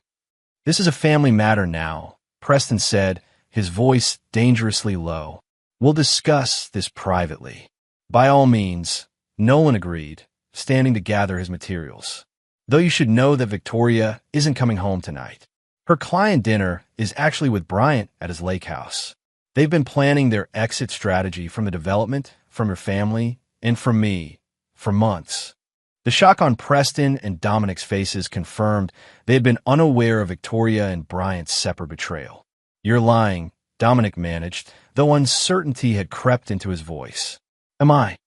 This is a family matter now, Preston said, his voice dangerously low. We'll discuss this privately. By all means, Nolan agreed, standing to gather his materials. Though you should know that Victoria isn't coming home tonight. Her client dinner is actually with Bryant at his lake house. They've been planning their exit strategy from the development, from her family, and from me, for months. The shock on Preston and Dominic's faces confirmed they had been unaware of Victoria and Bryant's separate betrayal. You're lying, Dominic managed, though uncertainty had crept into his voice. Am I?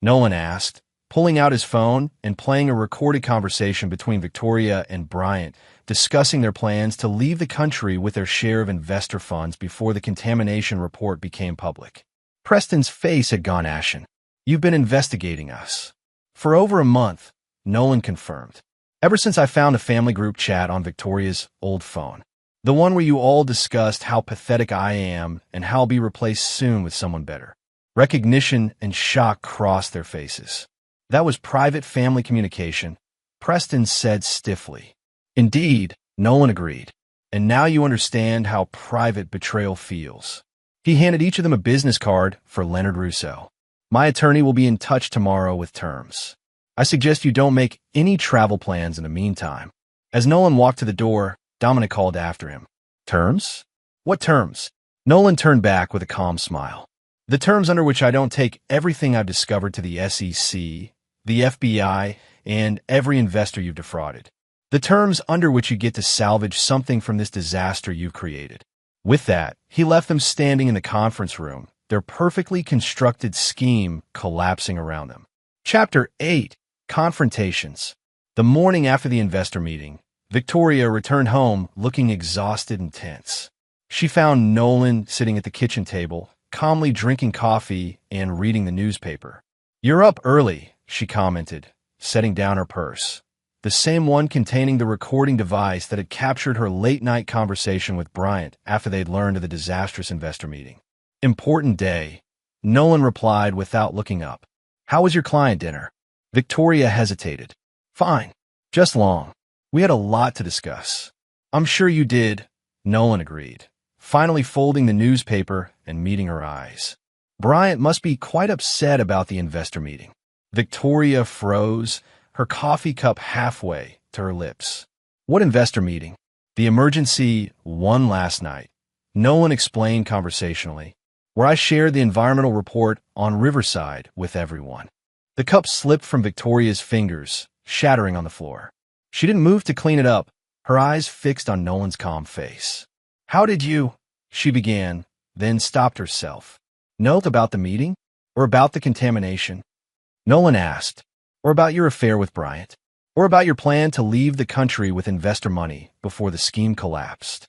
Nolan asked, pulling out his phone and playing a recorded conversation between Victoria and Bryant, discussing their plans to leave the country with their share of investor funds before the contamination report became public. Preston's face had gone ashen. You've been investigating us. For over a month, Nolan confirmed. Ever since I found a family group chat on Victoria's old phone. The one where you all discussed how pathetic I am and how I'll be replaced soon with someone better. Recognition and shock crossed their faces. That was private family communication, Preston said stiffly. Indeed, Nolan agreed. And now you understand how private betrayal feels. He handed each of them a business card for Leonard Russo. My attorney will be in touch tomorrow with terms. I suggest you don't make any travel plans in the meantime. As Nolan walked to the door, Dominic called after him. Terms? What terms? Nolan turned back with a calm smile. The terms under which I don't take everything I've discovered to the SEC, the FBI, and every investor you've defrauded. The terms under which you get to salvage something from this disaster you've created. With that, he left them standing in the conference room, their perfectly constructed scheme collapsing around them. Chapter 8. Confrontations. The morning after the investor meeting, Victoria returned home looking exhausted and tense. She found Nolan sitting at the kitchen table, calmly drinking coffee and reading the newspaper. You're up early, she commented, setting down her purse. The same one containing the recording device that had captured her late-night conversation with Bryant after they'd learned of the disastrous investor meeting. Important day, Nolan replied without looking up. How was your client dinner? Victoria hesitated. Fine. Just long. We had a lot to discuss. I'm sure you did, Nolan agreed, finally folding the newspaper and meeting her eyes. Bryant must be quite upset about the investor meeting. Victoria froze, her coffee cup halfway to her lips. What investor meeting? The emergency one last night. Nolan explained conversationally, where I shared the environmental report on Riverside with everyone. The cup slipped from Victoria's fingers, shattering on the floor. She didn't move to clean it up, her eyes fixed on Nolan's calm face. How did you? She began, then stopped herself. Note about the meeting? Or about the contamination? Nolan asked. Or about your affair with Bryant? Or about your plan to leave the country with investor money before the scheme collapsed?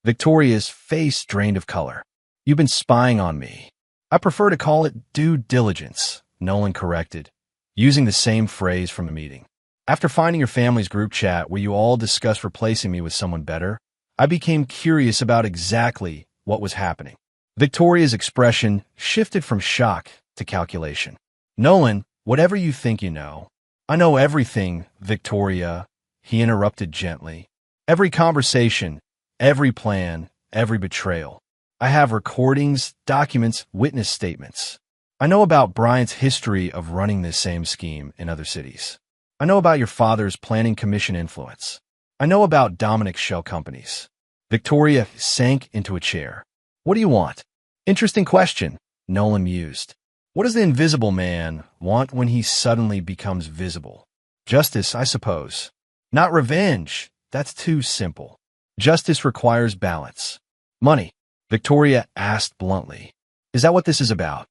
Victoria's face drained of color. You've been spying on me. I prefer to call it due diligence, Nolan corrected, using the same phrase from the meeting. After finding your family's group chat where you all discussed replacing me with someone better, I became curious about exactly what was happening. Victoria's expression shifted from shock to calculation. Nolan, whatever you think you know. I know everything, Victoria, he interrupted gently. Every conversation, every plan, every betrayal. I have recordings, documents, witness statements. I know about Bryant's history of running this same scheme in other cities. I know about your father's planning commission influence. I know about Dominic's shell companies. Victoria sank into a chair. What do you want? Interesting question, Nolan mused. What does the invisible man want when he suddenly becomes visible? Justice, I suppose. Not revenge. That's too simple. Justice requires balance. Money, Victoria asked bluntly. Is that what this is about?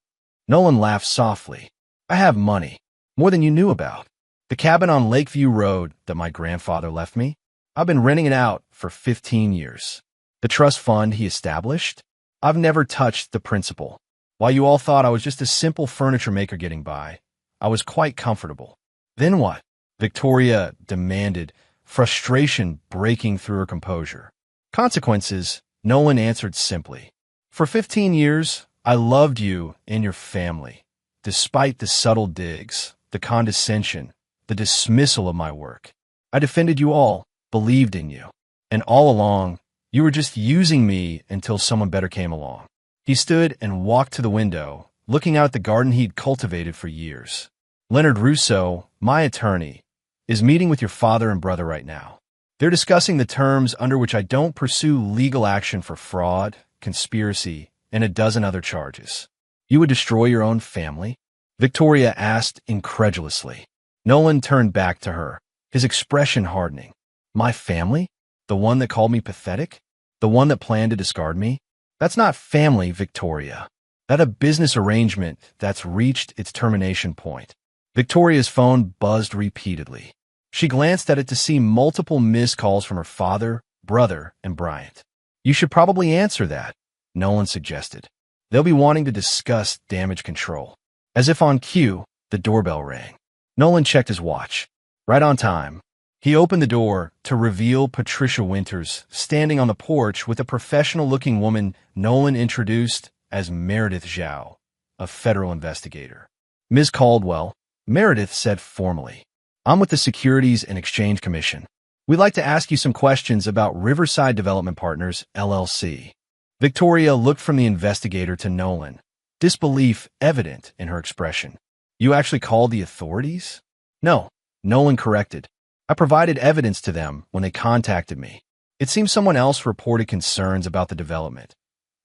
Nolan laughed softly. I have money. More than you knew about. The cabin on Lakeview Road that my grandfather left me, I've been renting it out for 15 years. The trust fund he established, I've never touched the principal. While you all thought I was just a simple furniture maker getting by, I was quite comfortable. Then what? Victoria demanded, frustration breaking through her composure. Consequences, Nolan answered simply. For 15 years, I loved you and your family, despite the subtle digs, the condescension, the dismissal of my work. I defended you all, believed in you. And all along, you were just using me until someone better came along. He stood and walked to the window, looking out at the garden he'd cultivated for years. Leonard Russo, my attorney, is meeting with your father and brother right now. They're discussing the terms under which I don't pursue legal action for fraud, conspiracy, and a dozen other charges. You would destroy your own family? Victoria asked incredulously. Nolan turned back to her, his expression hardening. My family? The one that called me pathetic? The one that planned to discard me? That's not family, Victoria. That's a business arrangement that's reached its termination point. Victoria's phone buzzed repeatedly. She glanced at it to see multiple missed calls from her father, brother, and Bryant. You should probably answer that, Nolan suggested. They'll be wanting to discuss damage control. As if on cue, the doorbell rang. Nolan checked his watch. Right on time. He opened the door to reveal Patricia Winters standing on the porch with a professional-looking woman Nolan introduced as Meredith Zhao, a federal investigator. Ms. Caldwell, Meredith said formally, I'm with the Securities and Exchange Commission. We'd like to ask you some questions about Riverside Development Partners, LLC. Victoria looked from the investigator to Nolan, disbelief evident in her expression. You actually called the authorities? No, Nolan corrected. I provided evidence to them when they contacted me. It seems someone else reported concerns about the development.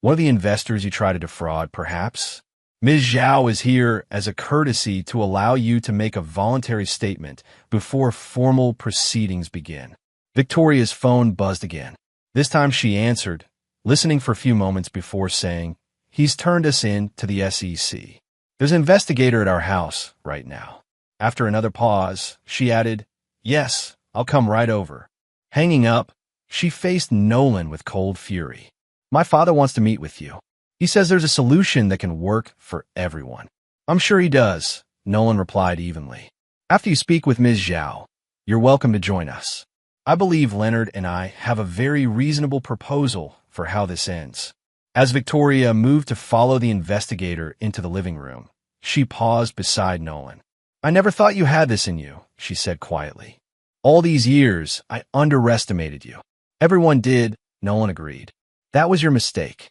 One of the investors you tried to defraud, perhaps? Ms. Zhao is here as a courtesy to allow you to make a voluntary statement before formal proceedings begin. Victoria's phone buzzed again. This time she answered, listening for a few moments before saying, He's turned us in to the SEC. There's an investigator at our house right now. After another pause, she added, Yes, I'll come right over. Hanging up, she faced Nolan with cold fury. My father wants to meet with you. He says there's a solution that can work for everyone. I'm sure he does, Nolan replied evenly. After you speak with Ms. Zhao, you're welcome to join us. I believe Leonard and I have a very reasonable proposal for how this ends. As Victoria moved to follow the investigator into the living room, she paused beside Nolan. I never thought you had this in you, she said quietly. All these years, I underestimated you. Everyone did, Nolan agreed. That was your mistake.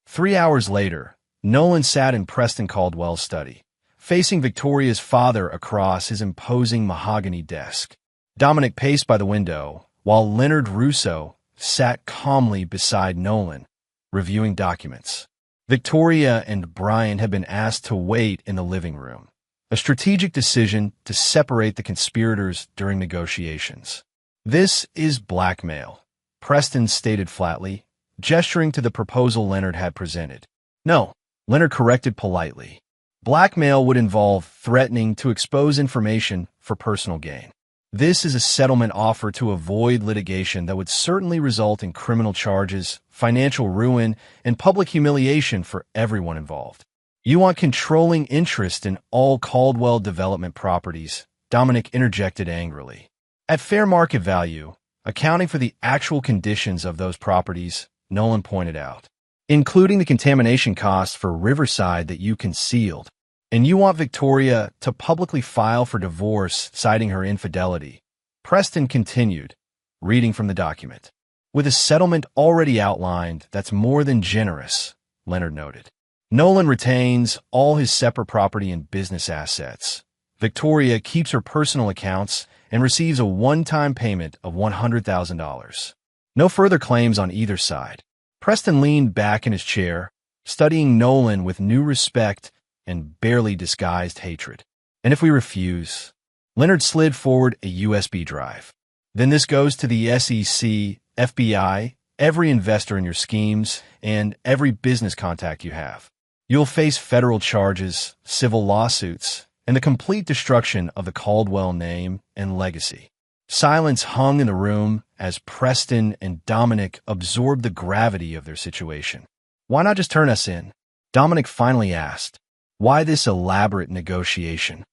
3 hours later, Nolan sat in Preston Caldwell's study, facing Victoria's father across his imposing mahogany desk. Dominic paced by the window, while Leonard Russo sat calmly beside Nolan, reviewing documents. Victoria and Brian had been asked to wait in the living room, a strategic decision to separate the conspirators during negotiations. This is blackmail, Preston stated flatly, gesturing to the proposal Leonard had presented. No, Leonard corrected politely. Blackmail would involve threatening to expose information for personal gain. This is a settlement offer to avoid litigation that would certainly result in criminal charges, financial ruin, and public humiliation for everyone involved. You want controlling interest in all Caldwell development properties, Dominic interjected angrily. At fair market value, accounting for the actual conditions of those properties, Nolan pointed out, including the contamination costs for Riverside that you concealed. And you want Victoria to publicly file for divorce, citing her infidelity. Preston continued, reading from the document. With a settlement already outlined, that's more than generous, Leonard noted. Nolan retains all his separate property and business assets. Victoria keeps her personal accounts and receives a one-time payment of $100,000. No further claims on either side. Preston leaned back in his chair, studying Nolan with new respect and barely disguised hatred. And if we refuse? Leonard slid forward a USB drive. Then this goes to the SEC, FBI, every investor in your schemes, and every business contact you have. You'll face federal charges, civil lawsuits, and the complete destruction of the Caldwell name and legacy. Silence hung in the room as Preston and Dominic absorbed the gravity of their situation. Why not just turn us in? Dominic finally asked. Why this elaborate negotiation?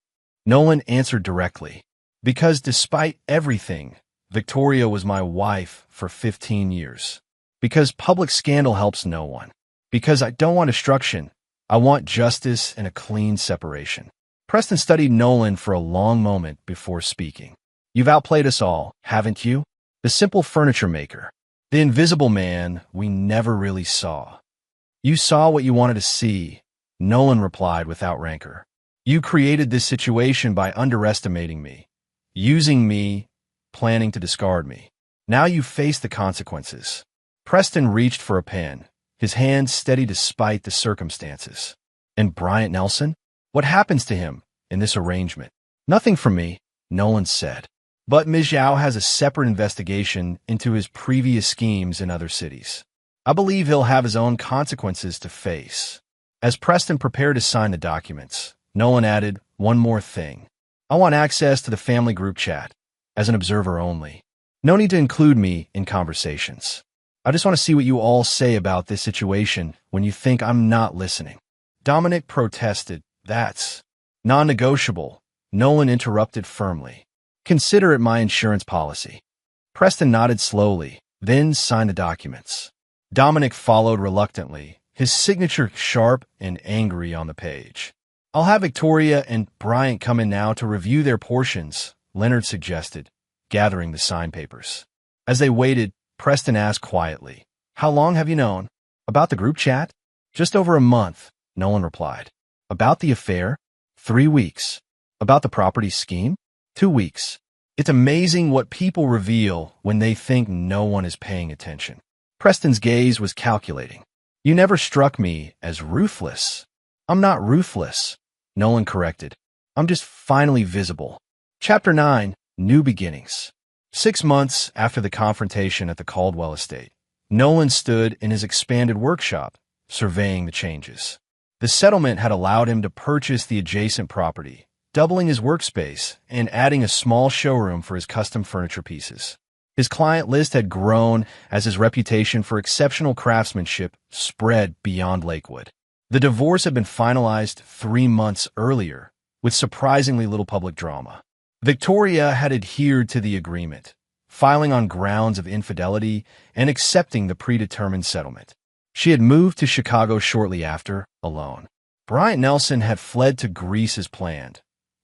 Nolan answered directly. Because despite everything, Victoria was my wife for 15 years. Because public scandal helps no one. Because I don't want destruction. I want justice and a clean separation. Preston studied Nolan for a long moment before speaking. You've outplayed us all, haven't you? The simple furniture maker. The invisible man we never really saw. You saw what you wanted to see, Nolan replied without rancor. You created this situation by underestimating me, using me, planning to discard me. Now you face the consequences. Preston reached for a pen, his hand steady despite the circumstances. And Bryant Nelson? What happens to him in this arrangement? Nothing from me, Nolan said. But Ms. Zhao has a separate investigation into his previous schemes in other cities. I believe he'll have his own consequences to face. As Preston prepared to sign the documents, Nolan added, one more thing. I want access to the family group chat, as an observer only. No need to include me in conversations. I just want to see what you all say about this situation when you think I'm not listening. Dominic protested. That's non-negotiable. Nolan interrupted firmly. Consider it my insurance policy. Preston nodded slowly, then signed the documents. Dominic followed reluctantly, his signature sharp and angry on the page. I'll have Victoria and Bryant come in now to review their portions, Leonard suggested, gathering the sign papers. As they waited, Preston asked quietly, How long have you known? About the group chat? Just over a month, Nolan replied. About the affair? 3 weeks. About the property scheme? 2 weeks. It's amazing what people reveal when they think no one is paying attention. Preston's gaze was calculating. You never struck me as ruthless. I'm not ruthless, Nolan corrected. I'm just finally visible. Chapter 9, New Beginnings. 6 months after the confrontation at the Caldwell estate, Nolan stood in his expanded workshop, surveying the changes. The settlement had allowed him to purchase the adjacent property, doubling his workspace and adding a small showroom for his custom furniture pieces. His client list had grown as his reputation for exceptional craftsmanship spread beyond Lakewood. The divorce had been finalized 3 months earlier, with surprisingly little public drama. Victoria had adhered to the agreement, filing on grounds of infidelity and accepting the predetermined settlement. She had moved to Chicago shortly after, alone. Bryant Nelson had fled to Greece as planned,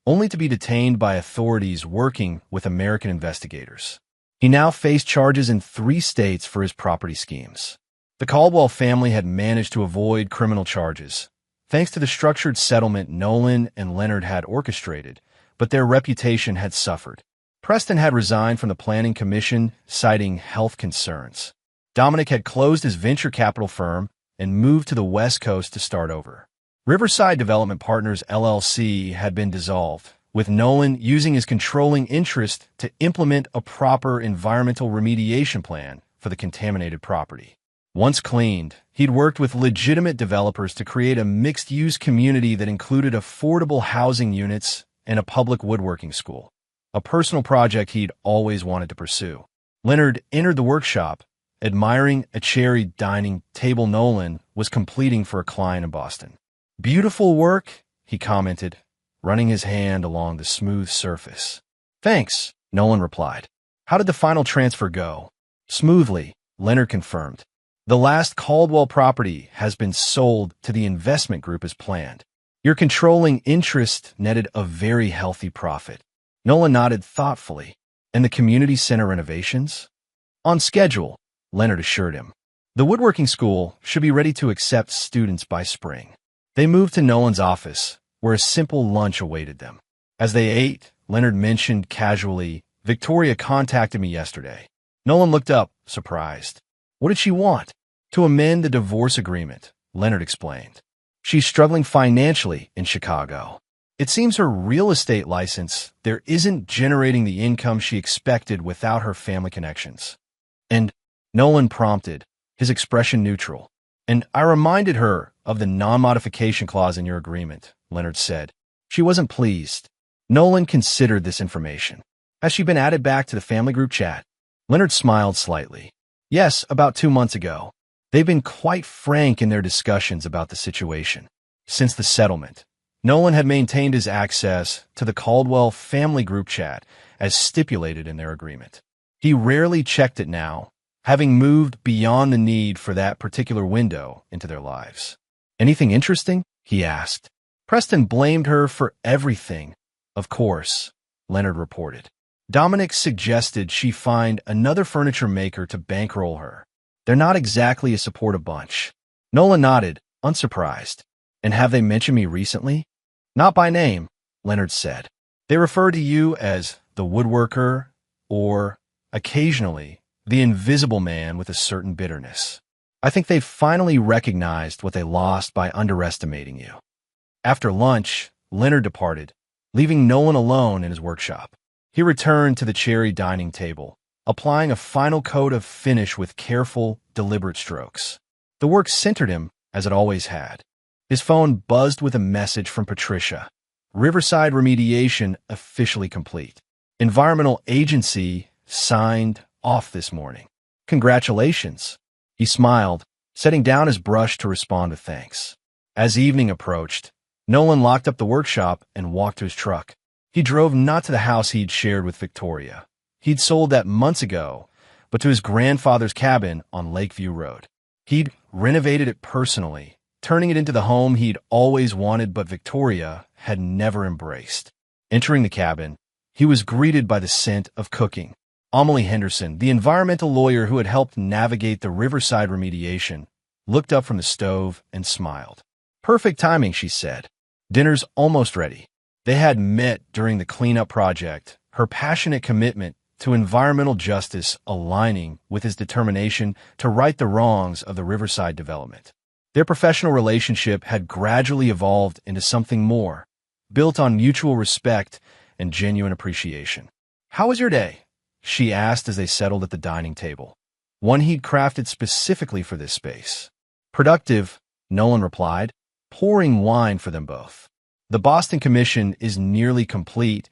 only to be detained by authorities working with American investigators. He now faced charges in 3 states for his property schemes. The Caldwell family had managed to avoid criminal charges, thanks to the structured settlement Nolan and Leonard had orchestrated, but their reputation had suffered. Preston had resigned from the Planning Commission, citing health concerns. Dominic had closed his venture capital firm and moved to the West Coast to start over. Riverside Development Partners LLC had been dissolved, with Nolan using his controlling interest to implement a proper environmental remediation plan for the contaminated property. Once cleaned, he'd worked with legitimate developers to create a mixed-use community that included affordable housing units and a public woodworking school, a personal project he'd always wanted to pursue. Leonard entered the workshop, admiring a cherry dining table Nolan was completing for a client in Boston. Beautiful work, he commented, running his hand along the smooth surface. Thanks, Nolan replied. How did the final transfer go? Smoothly, Leonard confirmed. The last Caldwell property has been sold to the investment group as planned. Your controlling interest netted a very healthy profit. Nolan nodded thoughtfully. And the community center renovations? On schedule, Leonard assured him. The woodworking school should be ready to accept students by spring. They moved to Nolan's office, where a simple lunch awaited them. As they ate, Leonard mentioned casually, Victoria contacted me yesterday. Nolan looked up, surprised. What did she want? To amend the divorce agreement, Leonard explained. She's struggling financially in Chicago. It seems her real estate license there isn't generating the income she expected without her family connections. And Nolan prompted, his expression neutral. And I reminded her of the non-modification clause in your agreement, Leonard said. She wasn't pleased. Nolan considered this information. Has she been added back to the family group chat? Leonard smiled slightly. Yes, about 2 months ago. They've been quite frank in their discussions about the situation. Since the settlement, Nolan had maintained his access to the Caldwell family group chat as stipulated in their agreement. He rarely checked it now, having moved beyond the need for that particular window into their lives. Anything interesting? He asked. Preston blamed her for everything. Of course, Leonard reported. Dominic suggested she find another furniture maker to bankroll her. They're not exactly a supportive bunch. Nolan nodded, unsurprised. And have they mentioned me recently? Not by name, Leonard said. They refer to you as the woodworker or, occasionally, the invisible man with a certain bitterness. I think they've finally recognized what they lost by underestimating you. After lunch, Leonard departed, leaving Nolan alone in his workshop. He returned to the cherry dining table, applying a final coat of finish with careful, deliberate strokes. The work centered him, as it always had. His phone buzzed with a message from Patricia. Riverside remediation officially complete. Environmental agency signed off this morning. Congratulations. He smiled, setting down his brush to respond with thanks. As evening approached, Nolan locked up the workshop and walked to his truck. He drove not to the house he'd shared with Victoria. He'd sold that months ago, but to his grandfather's cabin on Lakeview Road. He'd renovated it personally, turning it into the home he'd always wanted but Victoria had never embraced. Entering the cabin, he was greeted by the scent of cooking. Amelie Henderson, the environmental lawyer who had helped navigate the Riverside remediation, looked up from the stove and smiled. "Perfect timing," she said. "Dinner's almost ready." They had met during the cleanup project, her passionate commitment to environmental justice aligning with his determination to right the wrongs of the Riverside development. Their professional relationship had gradually evolved into something more, built on mutual respect and genuine appreciation. "How was your day?" she asked as they settled at the dining table, one he'd crafted specifically for this space. "Productive," Nolan replied, pouring wine for them both. "The Boston Commission is nearly complete,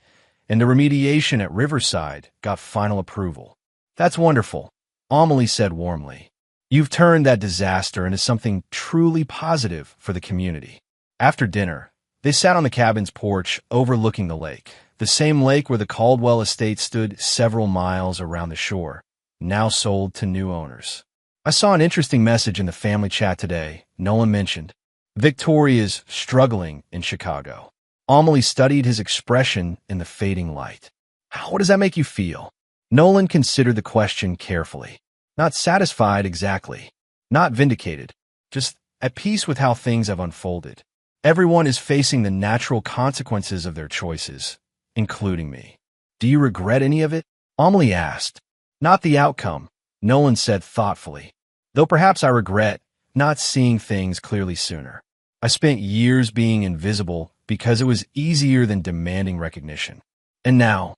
and the remediation at Riverside got final approval." "That's wonderful," Amelie said warmly. "You've turned that disaster into something truly positive for the community." After dinner, they sat on the cabin's porch overlooking the lake, the same lake where the Caldwell estate stood several miles around the shore, now sold to new owners. "I saw an interesting message in the family chat today," Nolan mentioned. "Victoria's struggling in Chicago." Amelie studied his expression in the fading light. "How does that make you feel?" Nolan considered the question carefully. Not satisfied exactly. Not vindicated. Just at peace with how things have unfolded. "Everyone is facing the natural consequences of their choices, including me." "Do you regret any of it?" Amelie asked. "Not the outcome," Nolan said thoughtfully. "Though perhaps I regret not seeing things clearly sooner. I spent years being invisible because it was easier than demanding recognition. And now,"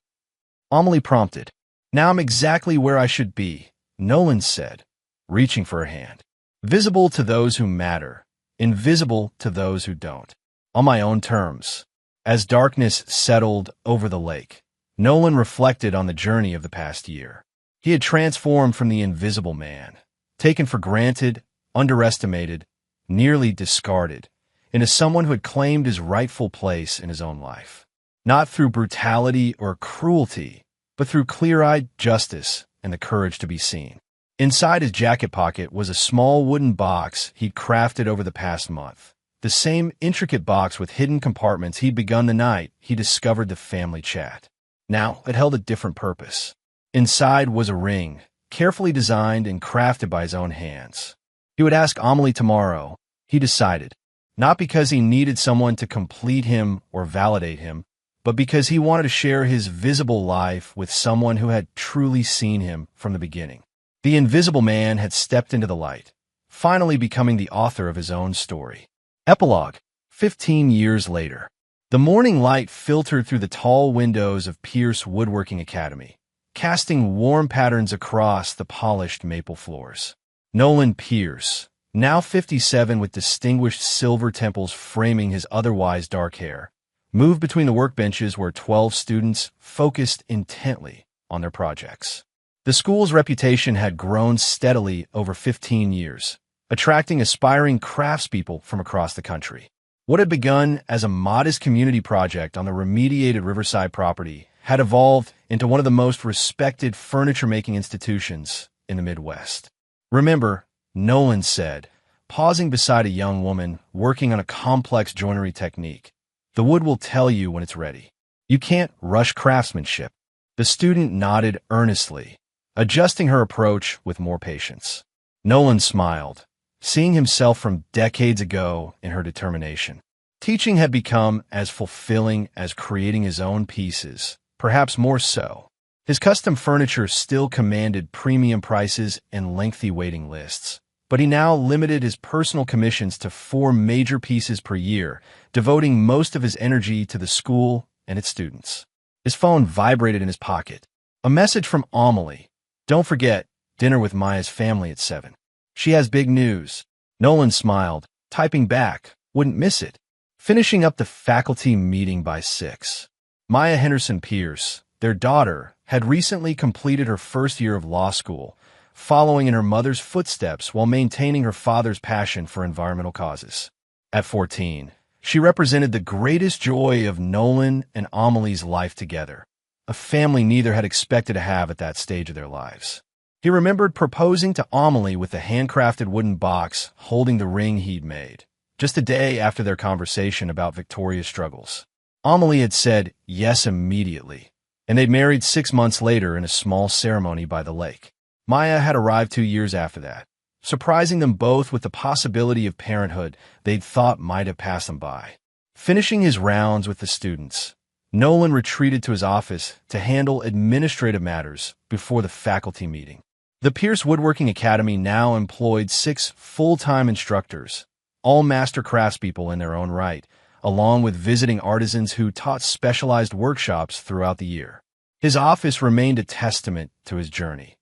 Amelie prompted. "Now I'm exactly where I should be," Nolan said, reaching for her hand. "Visible to those who matter, invisible to those who don't. On my own terms." As darkness settled over the lake, Nolan reflected on the journey of the past year. He had transformed from the invisible man, taken for granted, underestimated, nearly discarded, into someone who had claimed his rightful place in his own life. Not through brutality or cruelty, but through clear-eyed justice and the courage to be seen. Inside his jacket pocket was a small wooden box he'd crafted over the past month. The same intricate box with hidden compartments he'd begun the night he discovered the family chat. Now it held a different purpose. Inside was a ring, carefully designed and crafted by his own hands. He would ask Amelie tomorrow, he decided, not because he needed someone to complete him or validate him, but because he wanted to share his visible life with someone who had truly seen him from the beginning. The invisible man had stepped into the light, finally becoming the author of his own story. Epilogue, 15 years later. The morning light filtered through the tall windows of Pierce Woodworking Academy, casting warm patterns across the polished maple floors. Nolan Pierce, now 57 with distinguished silver temples framing his otherwise dark hair, moved between the workbenches where 12 students focused intently on their projects. The school's reputation had grown steadily over 15 years, attracting aspiring craftspeople from across the country. What had begun as a modest community project on the remediated Riverside property had evolved into one of the most respected furniture-making institutions in the Midwest. "Remember," Nolan said, pausing beside a young woman working on a complex joinery technique, "the wood will tell you when it's ready. You can't rush craftsmanship." The student nodded earnestly, adjusting her approach with more patience. Nolan smiled, seeing himself from decades ago in her determination. Teaching had become as fulfilling as creating his own pieces, perhaps more so. His custom furniture still commanded premium prices and lengthy waiting lists, but he now limited his personal commissions to 4 major pieces per year, devoting most of his energy to the school and its students. His phone vibrated in his pocket. A message from Amelie. "Don't forget, dinner with Maya's family at 7. She has big news." Nolan smiled, typing back, "Wouldn't miss it." Finishing up the faculty meeting by 6. Maya Henderson Pierce, their daughter, had recently completed her first year of law school, following in her mother's footsteps while maintaining her father's passion for environmental causes. At 14, she represented the greatest joy of Nolan and Amelie's life together, a family neither had expected to have at that stage of their lives. He remembered proposing to Amelie with the handcrafted wooden box holding the ring he'd made, just a day after their conversation about Victoria's struggles. Amelie had said yes immediately, and they'd married 6 months later in a small ceremony by the lake. Maya had arrived 2 years after that, surprising them both with the possibility of parenthood they'd thought might have passed them by. Finishing his rounds with the students, Nolan retreated to his office to handle administrative matters before the faculty meeting. The Pierce Woodworking Academy now employed 6 full-time instructors, all master craftspeople in their own right, along with visiting artisans who taught specialized workshops throughout the year. His office remained a testament to his journey.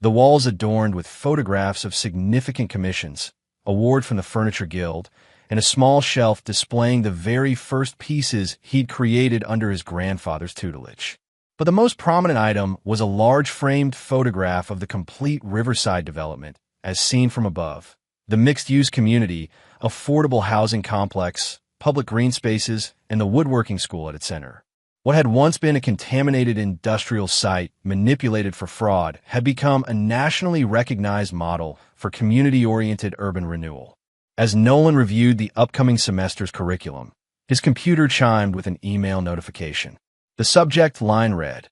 The walls adorned with photographs of significant commissions, award from the Furniture Guild, and a small shelf displaying the very first pieces he'd created under his grandfather's tutelage. But the most prominent item was a large framed photograph of the complete Riverside development, as seen from above. The mixed-use community, affordable housing complex, public green spaces, and the woodworking school at its center. What had once been a contaminated industrial site manipulated for fraud had become a nationally recognized model for community-oriented urban renewal. As Nolan reviewed the upcoming semester's curriculum, his computer chimed with an email notification. The subject line read,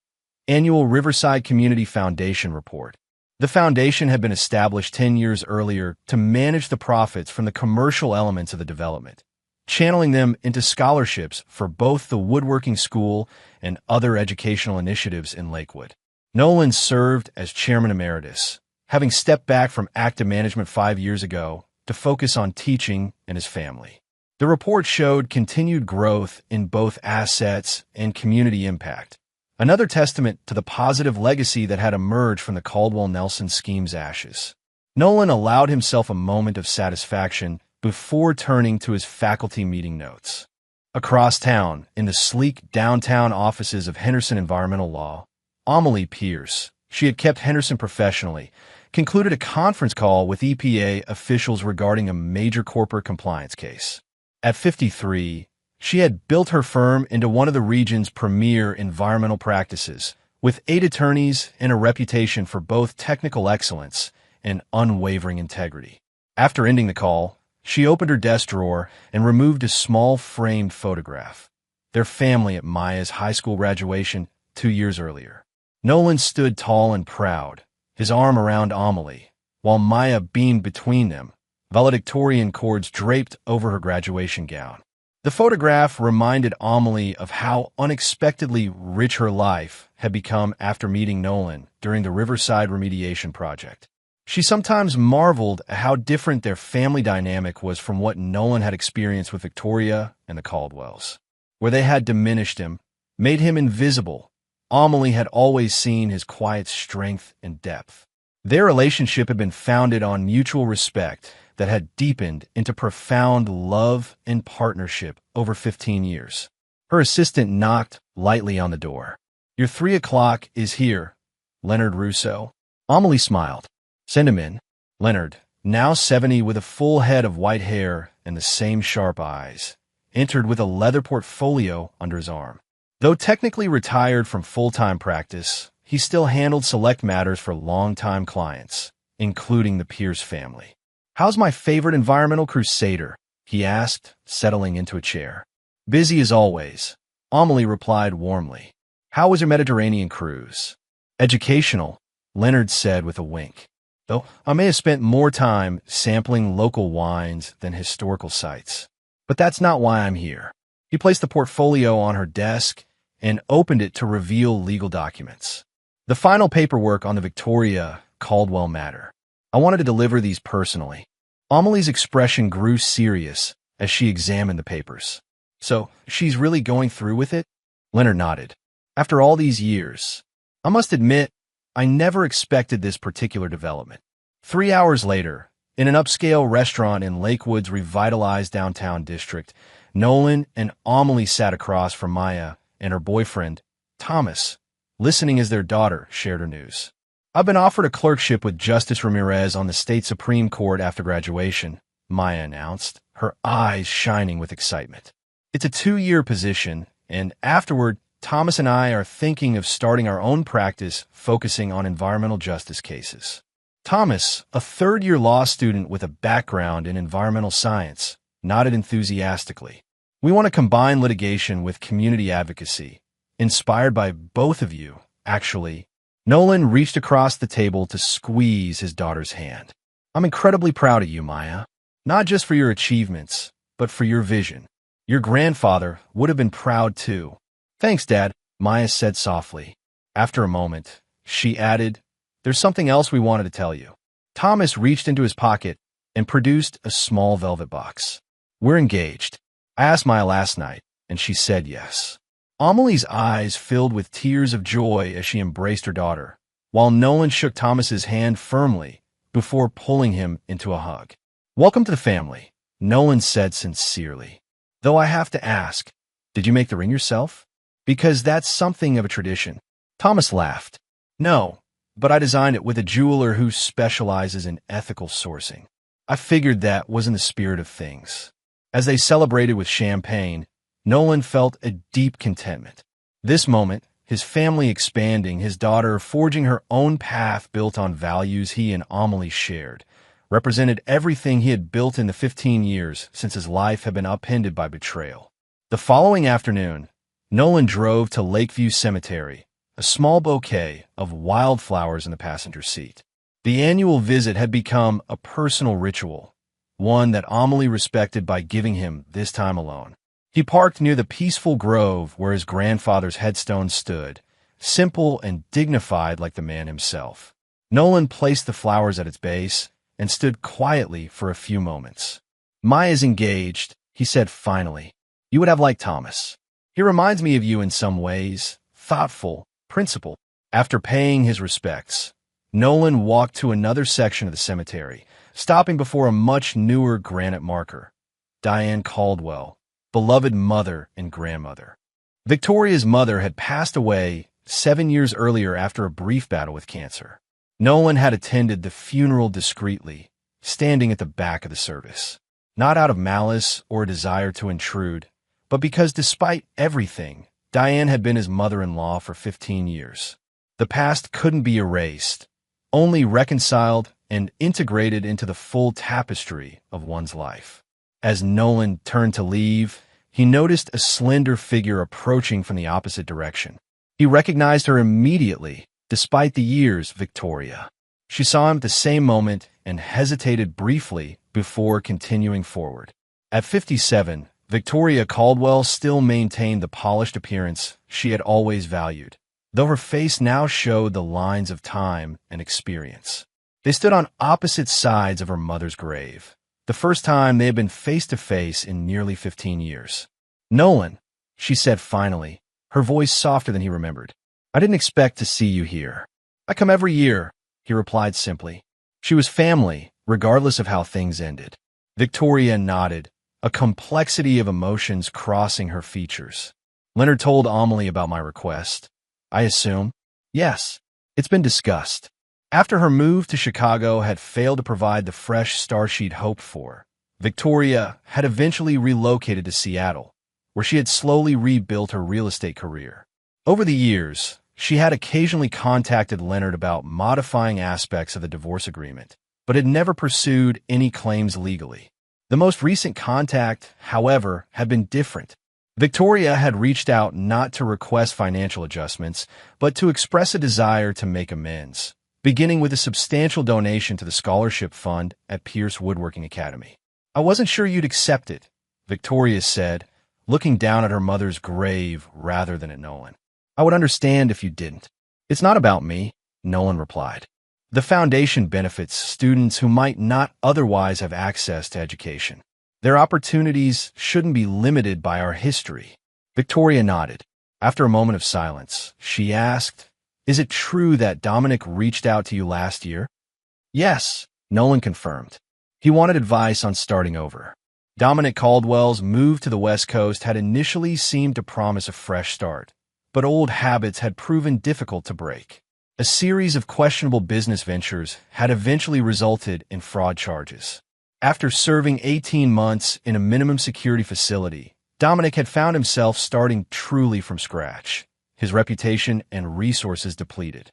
Annual Riverside Community Foundation Report. The foundation had been established 10 years earlier to manage the profits from the commercial elements of the development, channeling them into scholarships for both the woodworking school and other educational initiatives in Lakewood. Nolan served as chairman emeritus, having stepped back from active management 5 years ago to focus on teaching and his family. The report showed continued growth in both assets and community impact, another testament to the positive legacy that had emerged from the Caldwell-Nelson scheme's ashes. Nolan allowed himself a moment of satisfaction before turning to his faculty meeting notes. Across town, in the sleek downtown offices of Henderson Environmental Law, Amelie Pierce, she had kept Henderson professionally, concluded a conference call with EPA officials regarding a major corporate compliance case. At 53, she had built her firm into one of the region's premier environmental practices, with 8 attorneys and a reputation for both technical excellence and unwavering integrity. After ending the call, she opened her desk drawer and removed a small framed photograph, their family at Maya's high school graduation 2 years earlier. Nolan stood tall and proud, his arm around Amelie, while Maya beamed between them, valedictorian cords draped over her graduation gown. The photograph reminded Amelie of how unexpectedly rich her life had become after meeting Nolan during the Riverside remediation project. She sometimes marveled at how different their family dynamic was from what Nolan had experienced with Victoria and the Caldwells. Where they had diminished him, made him invisible, Amelie had always seen his quiet strength and depth. Their relationship had been founded on mutual respect that had deepened into profound love and partnership over 15 years. Her assistant knocked lightly on the door. Your 3 o'clock is here, Leonard Russo. Amelie smiled. Send him in. Leonard, now 70 with a full head of white hair and the same sharp eyes, entered with a leather portfolio under his arm. Though technically retired from full-time practice, he still handled select matters for long-time clients, including the Pierce family. How's my favorite environmental crusader? He asked, settling into a chair. Busy as always, Amelie replied warmly. How was your Mediterranean cruise? Educational, Leonard said with a wink. Though I may have spent more time sampling local wines than historical sites. But that's not why I'm here. He placed the portfolio on her desk and opened it to reveal legal documents. The final paperwork on the Victoria Caldwell matter. I wanted to deliver these personally. Amelie's expression grew serious as she examined the papers. So, she's really going through with it? Leonard nodded. After all these years, I must admit, I never expected this particular development. 3 hours later, in an upscale restaurant in Lakewood's revitalized downtown district, Nolan and Amelie sat across from Maya and her boyfriend, Thomas, listening as their daughter shared her news. I've been offered a clerkship with Justice Ramirez on the state Supreme Court after graduation, Maya announced, her eyes shining with excitement. It's a 2-year position, and afterward, Thomas and I are thinking of starting our own practice focusing on environmental justice cases. Thomas, a third-year law student with a background in environmental science, nodded enthusiastically. We want to combine litigation with community advocacy, inspired by both of you, actually. Nolan reached across the table to squeeze his daughter's hand. I'm incredibly proud of you, Maya. Not just for your achievements, but for your vision. Your grandfather would have been proud too. Thanks, Dad, Maya said softly. After a moment, she added, there's something else we wanted to tell you. Thomas reached into his pocket and produced a small velvet box. We're engaged. I asked Maya last night, and she said yes. Amelie's eyes filled with tears of joy as she embraced her daughter, while Nolan shook Thomas's hand firmly before pulling him into a hug. Welcome to the family, Nolan said sincerely. Though I have to ask, did you make the ring yourself? Because that's something of a tradition. Thomas laughed. No, but I designed it with a jeweler who specializes in ethical sourcing. I figured that was in the spirit of things. As they celebrated with champagne, Nolan felt a deep contentment. This moment, his family expanding, his daughter forging her own path built on values he and Amelie shared, represented everything he had built in the 15 years since his life had been upended by betrayal. The following afternoon, Nolan drove to Lakeview Cemetery, a small bouquet of wildflowers in the passenger seat. The annual visit had become a personal ritual, one that Amelie respected by giving him this time alone. He parked near the peaceful grove where his grandfather's headstone stood, simple and dignified like the man himself. Nolan placed the flowers at its base and stood quietly for a few moments. Maya's engaged, he said finally. You would have liked Thomas. He reminds me of you in some ways, thoughtful, principled. After paying his respects, Nolan walked to another section of the cemetery, stopping before a much newer granite marker. Diane Caldwell, beloved mother and grandmother. Victoria's mother had passed away 7 years earlier after a brief battle with cancer. Nolan had attended the funeral discreetly, standing at the back of the service. Not out of malice or a desire to intrude, but because despite everything, Diane had been his mother-in-law for 15 years. The past couldn't be erased, only reconciled and integrated into the full tapestry of one's life. As Nolan turned to leave, he noticed a slender figure approaching from the opposite direction. He recognized her immediately, despite the years, Victoria. She saw him at the same moment and hesitated briefly before continuing forward. At 57, Victoria Caldwell still maintained the polished appearance she had always valued, though her face now showed the lines of time and experience. They stood on opposite sides of her mother's grave, the first time they had been face-to-face in nearly 15 years. Nolan, she said finally, her voice softer than he remembered. I didn't expect to see you here. I come every year, he replied simply. She was family, regardless of how things ended. Victoria nodded, a complexity of emotions crossing her features. Leonard told Amelie about my request. I assume? Yes, it's been discussed. After her move to Chicago had failed to provide the fresh start she'd hoped for, Victoria had eventually relocated to Seattle, where she had slowly rebuilt her real estate career. Over the years, she had occasionally contacted Leonard about modifying aspects of the divorce agreement, but had never pursued any claims legally. The most recent contact, however, had been different. Victoria had reached out not to request financial adjustments, but to express a desire to make amends, beginning with a substantial donation to the scholarship fund at Pierce Woodworking Academy. I wasn't sure you'd accept it, Victoria said, looking down at her mother's grave rather than at Nolan. I would understand if you didn't. It's not about me, Nolan replied. The foundation benefits students who might not otherwise have access to education. Their opportunities shouldn't be limited by our history. Victoria nodded. After a moment of silence, she asked, Is it true that Dominic reached out to you last year? Yes, Nolan confirmed. He wanted advice on starting over. Dominic Caldwell's move to the West Coast had initially seemed to promise a fresh start, but old habits had proven difficult to break. A series of questionable business ventures had eventually resulted in fraud charges. After serving 18 months in a minimum security facility, Dominic had found himself starting truly from scratch, his reputation and resources depleted.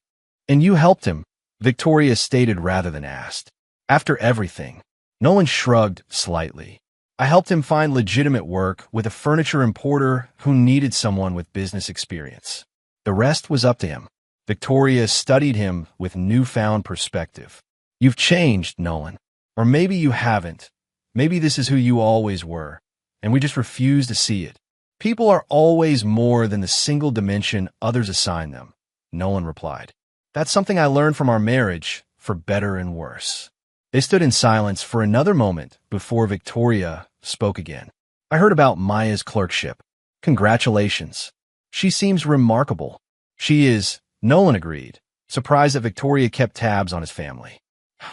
"And you helped him," Victoria stated rather than asked. "After everything." Nolan shrugged slightly. "I helped him find legitimate work with a furniture importer who needed someone with business experience. The rest was up to him." Victoria studied him with newfound perspective. "You've changed, Nolan. Or maybe you haven't. Maybe this is who you always were, and we just refuse to see it. People are always more than the single dimension others assign them," Nolan replied. "That's something I learned from our marriage, for better and worse." They stood in silence for another moment before Victoria spoke again. "I heard about Maya's clerkship. Congratulations. She seems remarkable." "She is," Nolan agreed, surprised that Victoria kept tabs on his family.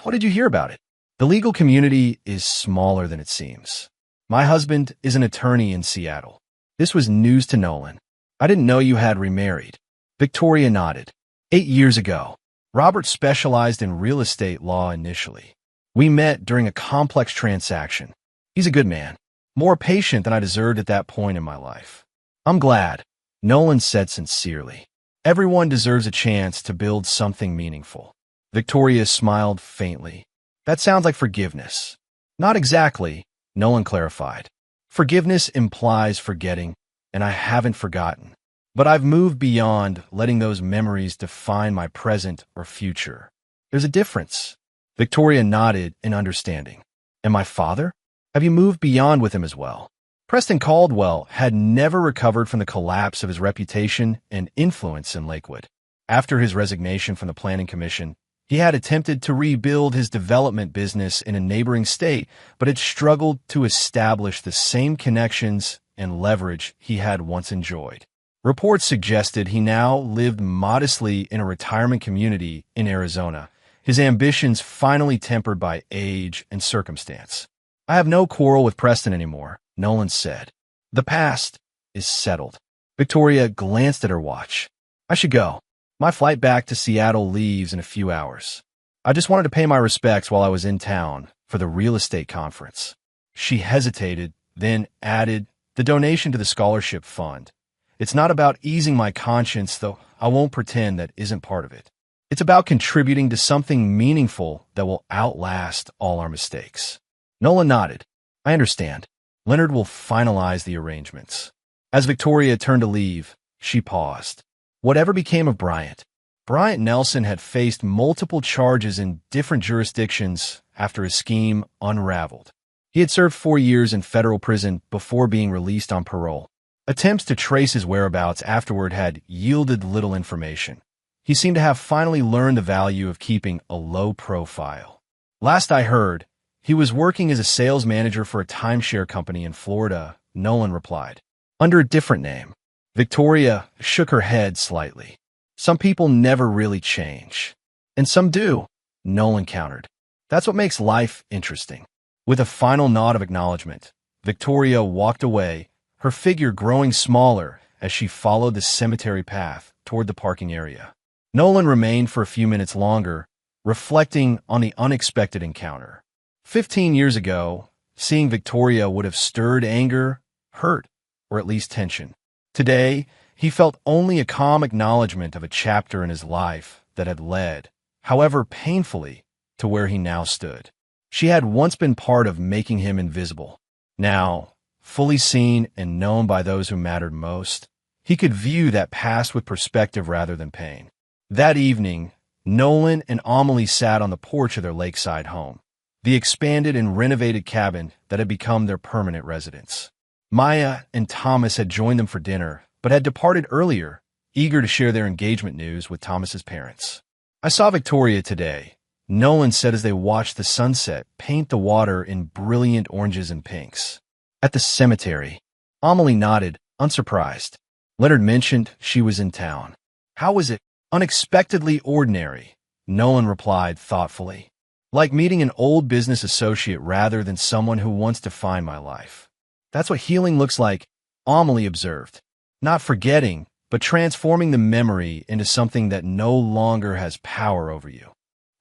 "What did you hear about it?" "The legal community is smaller than it seems. My husband is an attorney in Seattle." This was news to Nolan. "I didn't know you had remarried." Victoria nodded. 8 years ago. Robert specialized in real estate law initially. We met during a complex transaction. He's a good man, more patient than I deserved at that point in my life." "I'm glad," Nolan said sincerely. "Everyone deserves a chance to build something meaningful." Victoria smiled faintly. "That sounds like forgiveness." "Not exactly," Nolan clarified. "Forgiveness implies forgetting, and I haven't forgotten. But I've moved beyond letting those memories define my present or future. There's a difference." Victoria nodded in understanding. "And my father? Have you moved beyond with him as well?" Preston Caldwell had never recovered from the collapse of his reputation and influence in Lakewood. After his resignation from the Planning Commission, he had attempted to rebuild his development business in a neighboring state, but had struggled to establish the same connections and leverage he had once enjoyed. Reports suggested he now lived modestly in a retirement community in Arizona, his ambitions finally tempered by age and circumstance. "I have no quarrel with Preston anymore," Nolan said. "The past is settled." Victoria glanced at her watch. "I should go. My flight back to Seattle leaves in a few hours. I just wanted to pay my respects while I was in town for the real estate conference." She hesitated, then added, "The donation to the scholarship fund. It's not about easing my conscience, though I won't pretend that isn't part of it. It's about contributing to something meaningful that will outlast all our mistakes." Nolan nodded. "I understand. Leonard will finalize the arrangements." As Victoria turned to leave, she paused. Whatever became of Bryant? Bryant Nelson had faced multiple charges in different jurisdictions after his scheme unraveled. He had served 4 years in federal prison before being released on parole. Attempts to trace his whereabouts afterward had yielded little information. He seemed to have finally learned the value of keeping a low profile. "Last I heard, he was working as a sales manager for a timeshare company in Florida," Nolan replied. "Under a different name." Victoria shook her head slightly. "Some people never really change." "And some do," Nolan countered. "That's what makes life interesting." With a final nod of acknowledgement, Victoria walked away, her figure growing smaller as she followed the cemetery path toward the parking area. Nolan remained for a few minutes longer, reflecting on the unexpected encounter. 15 years ago, seeing Victoria would have stirred anger, hurt, or at least tension. Today, he felt only a calm acknowledgement of a chapter in his life that had led, however painfully, to where he now stood. She had once been part of making him invisible. Now, fully seen and known by those who mattered most, he could view that past with perspective rather than pain. That evening, Nolan and Amelie sat on the porch of their lakeside home, the expanded and renovated cabin that had become their permanent residence. Maya and Thomas had joined them for dinner, but had departed earlier, eager to share their engagement news with Thomas's parents. "I saw Victoria today," Nolan said as they watched the sunset paint the water in brilliant oranges and pinks. "At the cemetery." Amelie nodded, unsurprised. Leonard mentioned she was in town. "How was it?" "Unexpectedly ordinary," Nolan replied thoughtfully. "Like meeting an old business associate rather than someone who wants to find my life." "That's what healing looks like," Amelie observed. "Not forgetting, but transforming the memory into something that no longer has power over you.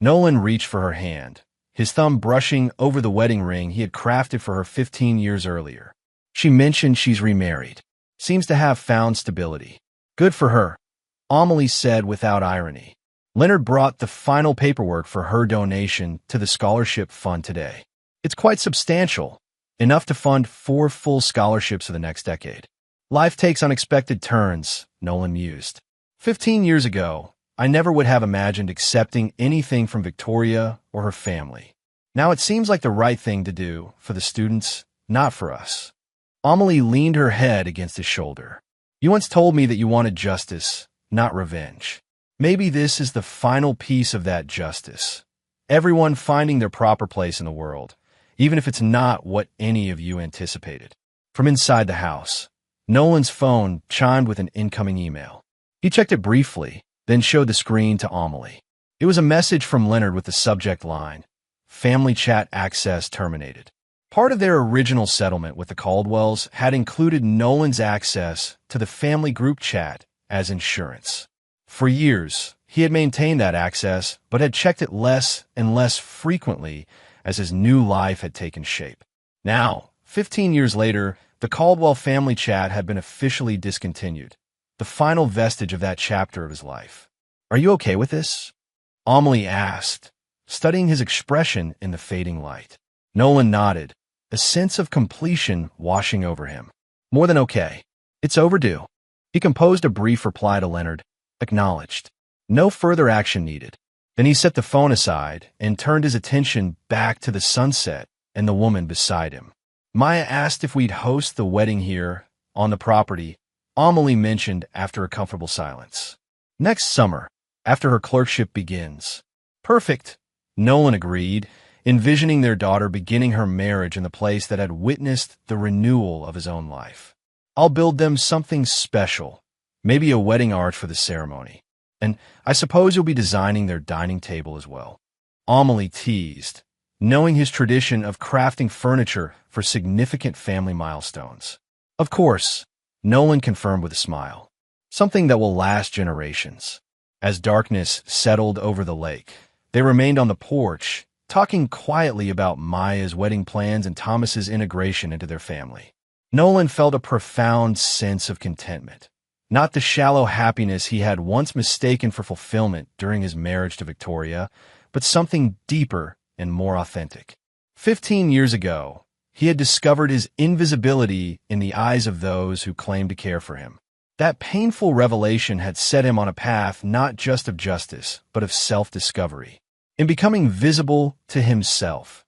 Nolan reached for her hand, his thumb brushing over the wedding ring he had crafted for her 15 years earlier. She mentioned she's remarried. Seems to have found stability. Good for her, Amelie said without irony. Leonard brought the final paperwork for her donation to the scholarship fund today. It's quite substantial, enough to fund 4 full scholarships for the next decade. Life takes unexpected turns, Nolan mused. 15 years ago, I never would have imagined accepting anything from Victoria or her family. Now it seems like the right thing to do for the students, not for us. Amelie leaned her head against his shoulder. You once told me that you wanted justice, not revenge. Maybe this is the final piece of that justice. Everyone finding their proper place in the world, even if it's not what any of you anticipated. From inside the house, Nolan's phone chimed with an incoming email. He checked it briefly, then showed the screen to Amelie. It was a message from Leonard with the subject line, "Family chat access terminated." Part of their original settlement with the Caldwells had included Nolan's access to the family group chat as insurance. For years, he had maintained that access, but had checked it less and less frequently as his new life had taken shape. Now, 15 years later, the Caldwell family chat had been officially discontinued, the final vestige of that chapter of his life. Are you okay with this? Amelie asked, studying his expression in the fading light. Nolan nodded, a sense of completion washing over him. More than okay. It's overdue. He composed a brief reply to Leonard, acknowledged. No further action needed. Then he set the phone aside and turned his attention back to the sunset and the woman beside him. Maya asked if we'd host the wedding here, on the property, Amelie mentioned after a comfortable silence. Next summer, after her clerkship begins. Perfect, Nolan agreed, envisioning their daughter beginning her marriage in the place that had witnessed the renewal of his own life. I'll build them something special, maybe a wedding arch for the ceremony. And I suppose you'll be designing their dining table as well. Amelie teased, knowing his tradition of crafting furniture for significant family milestones. Of course, Nolan confirmed with a smile. Something that will last generations. As darkness settled over the lake, they remained on the porch, talking quietly about Maya's wedding plans and Thomas's integration into their family. Nolan felt a profound sense of contentment. Not the shallow happiness he had once mistaken for fulfillment during his marriage to Victoria, but something deeper and more authentic. 15 years ago, he had discovered his invisibility in the eyes of those who claimed to care for him. That painful revelation had set him on a path not just of justice, but of self-discovery. In becoming visible to himself,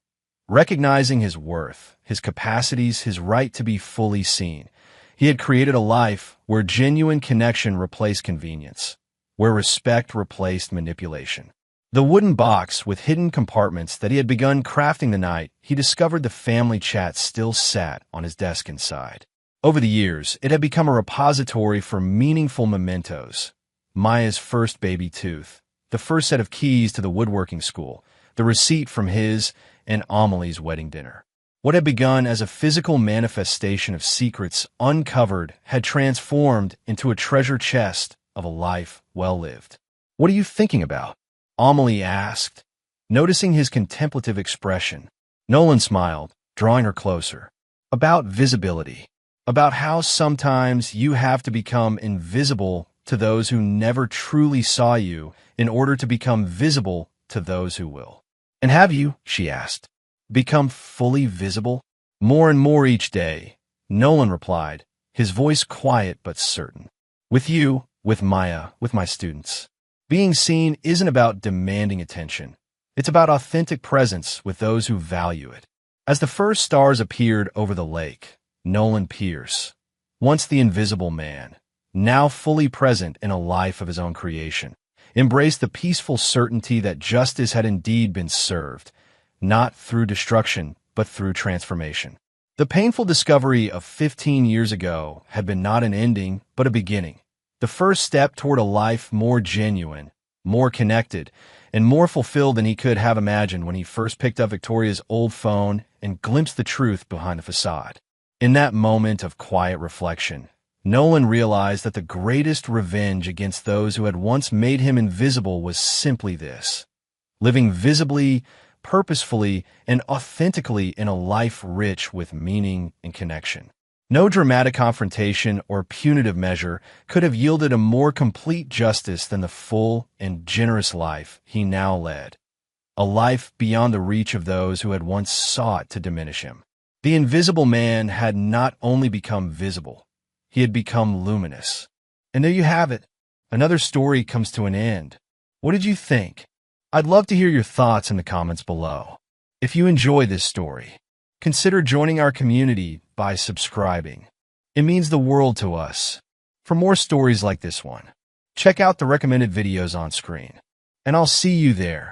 recognizing his worth, his capacities, his right to be fully seen, he had created a life where genuine connection replaced convenience, where respect replaced manipulation. The wooden box with hidden compartments that he had begun crafting the night he discovered the family chat still sat on his desk inside. Over the years, it had become a repository for meaningful mementos. Maya's first baby tooth, the first set of keys to the woodworking school, the receipt from his and Amelie's wedding dinner. What had begun as a physical manifestation of secrets uncovered had transformed into a treasure chest of a life well lived. What are you thinking about? Amelie asked, noticing his contemplative expression. Nolan smiled, drawing her closer. About visibility. About how sometimes you have to become invisible to those who never truly saw you in order to become visible to those who will. And have you, she asked, become fully visible? More and more each day, Nolan replied, his voice quiet but certain. With you, with Maya, with my students. Being seen isn't about demanding attention. It's about authentic presence with those who value it. As the first stars appeared over the lake, Nolan Pierce, once the invisible man, now fully present in a life of his own creation, embraced the peaceful certainty that justice had indeed been served, not through destruction, but through transformation. The painful discovery of 15 years ago had been not an ending, but a beginning. The first step toward a life more genuine, more connected, and more fulfilled than he could have imagined when he first picked up Victoria's old phone and glimpsed the truth behind the facade. In that moment of quiet reflection, Nolan realized that the greatest revenge against those who had once made him invisible was simply this: living visibly, purposefully, and authentically in a life rich with meaning and connection. No dramatic confrontation or punitive measure could have yielded a more complete justice than the full and generous life he now led, a life beyond the reach of those who had once sought to diminish him. The invisible man had not only become visible, he had become luminous. And there you have it. Another story comes to an end. What did you think? I'd love to hear your thoughts in the comments below. If you enjoy this story, consider joining our community by subscribing. It means the world to us. For more stories like this one, check out the recommended videos on screen. And I'll see you there.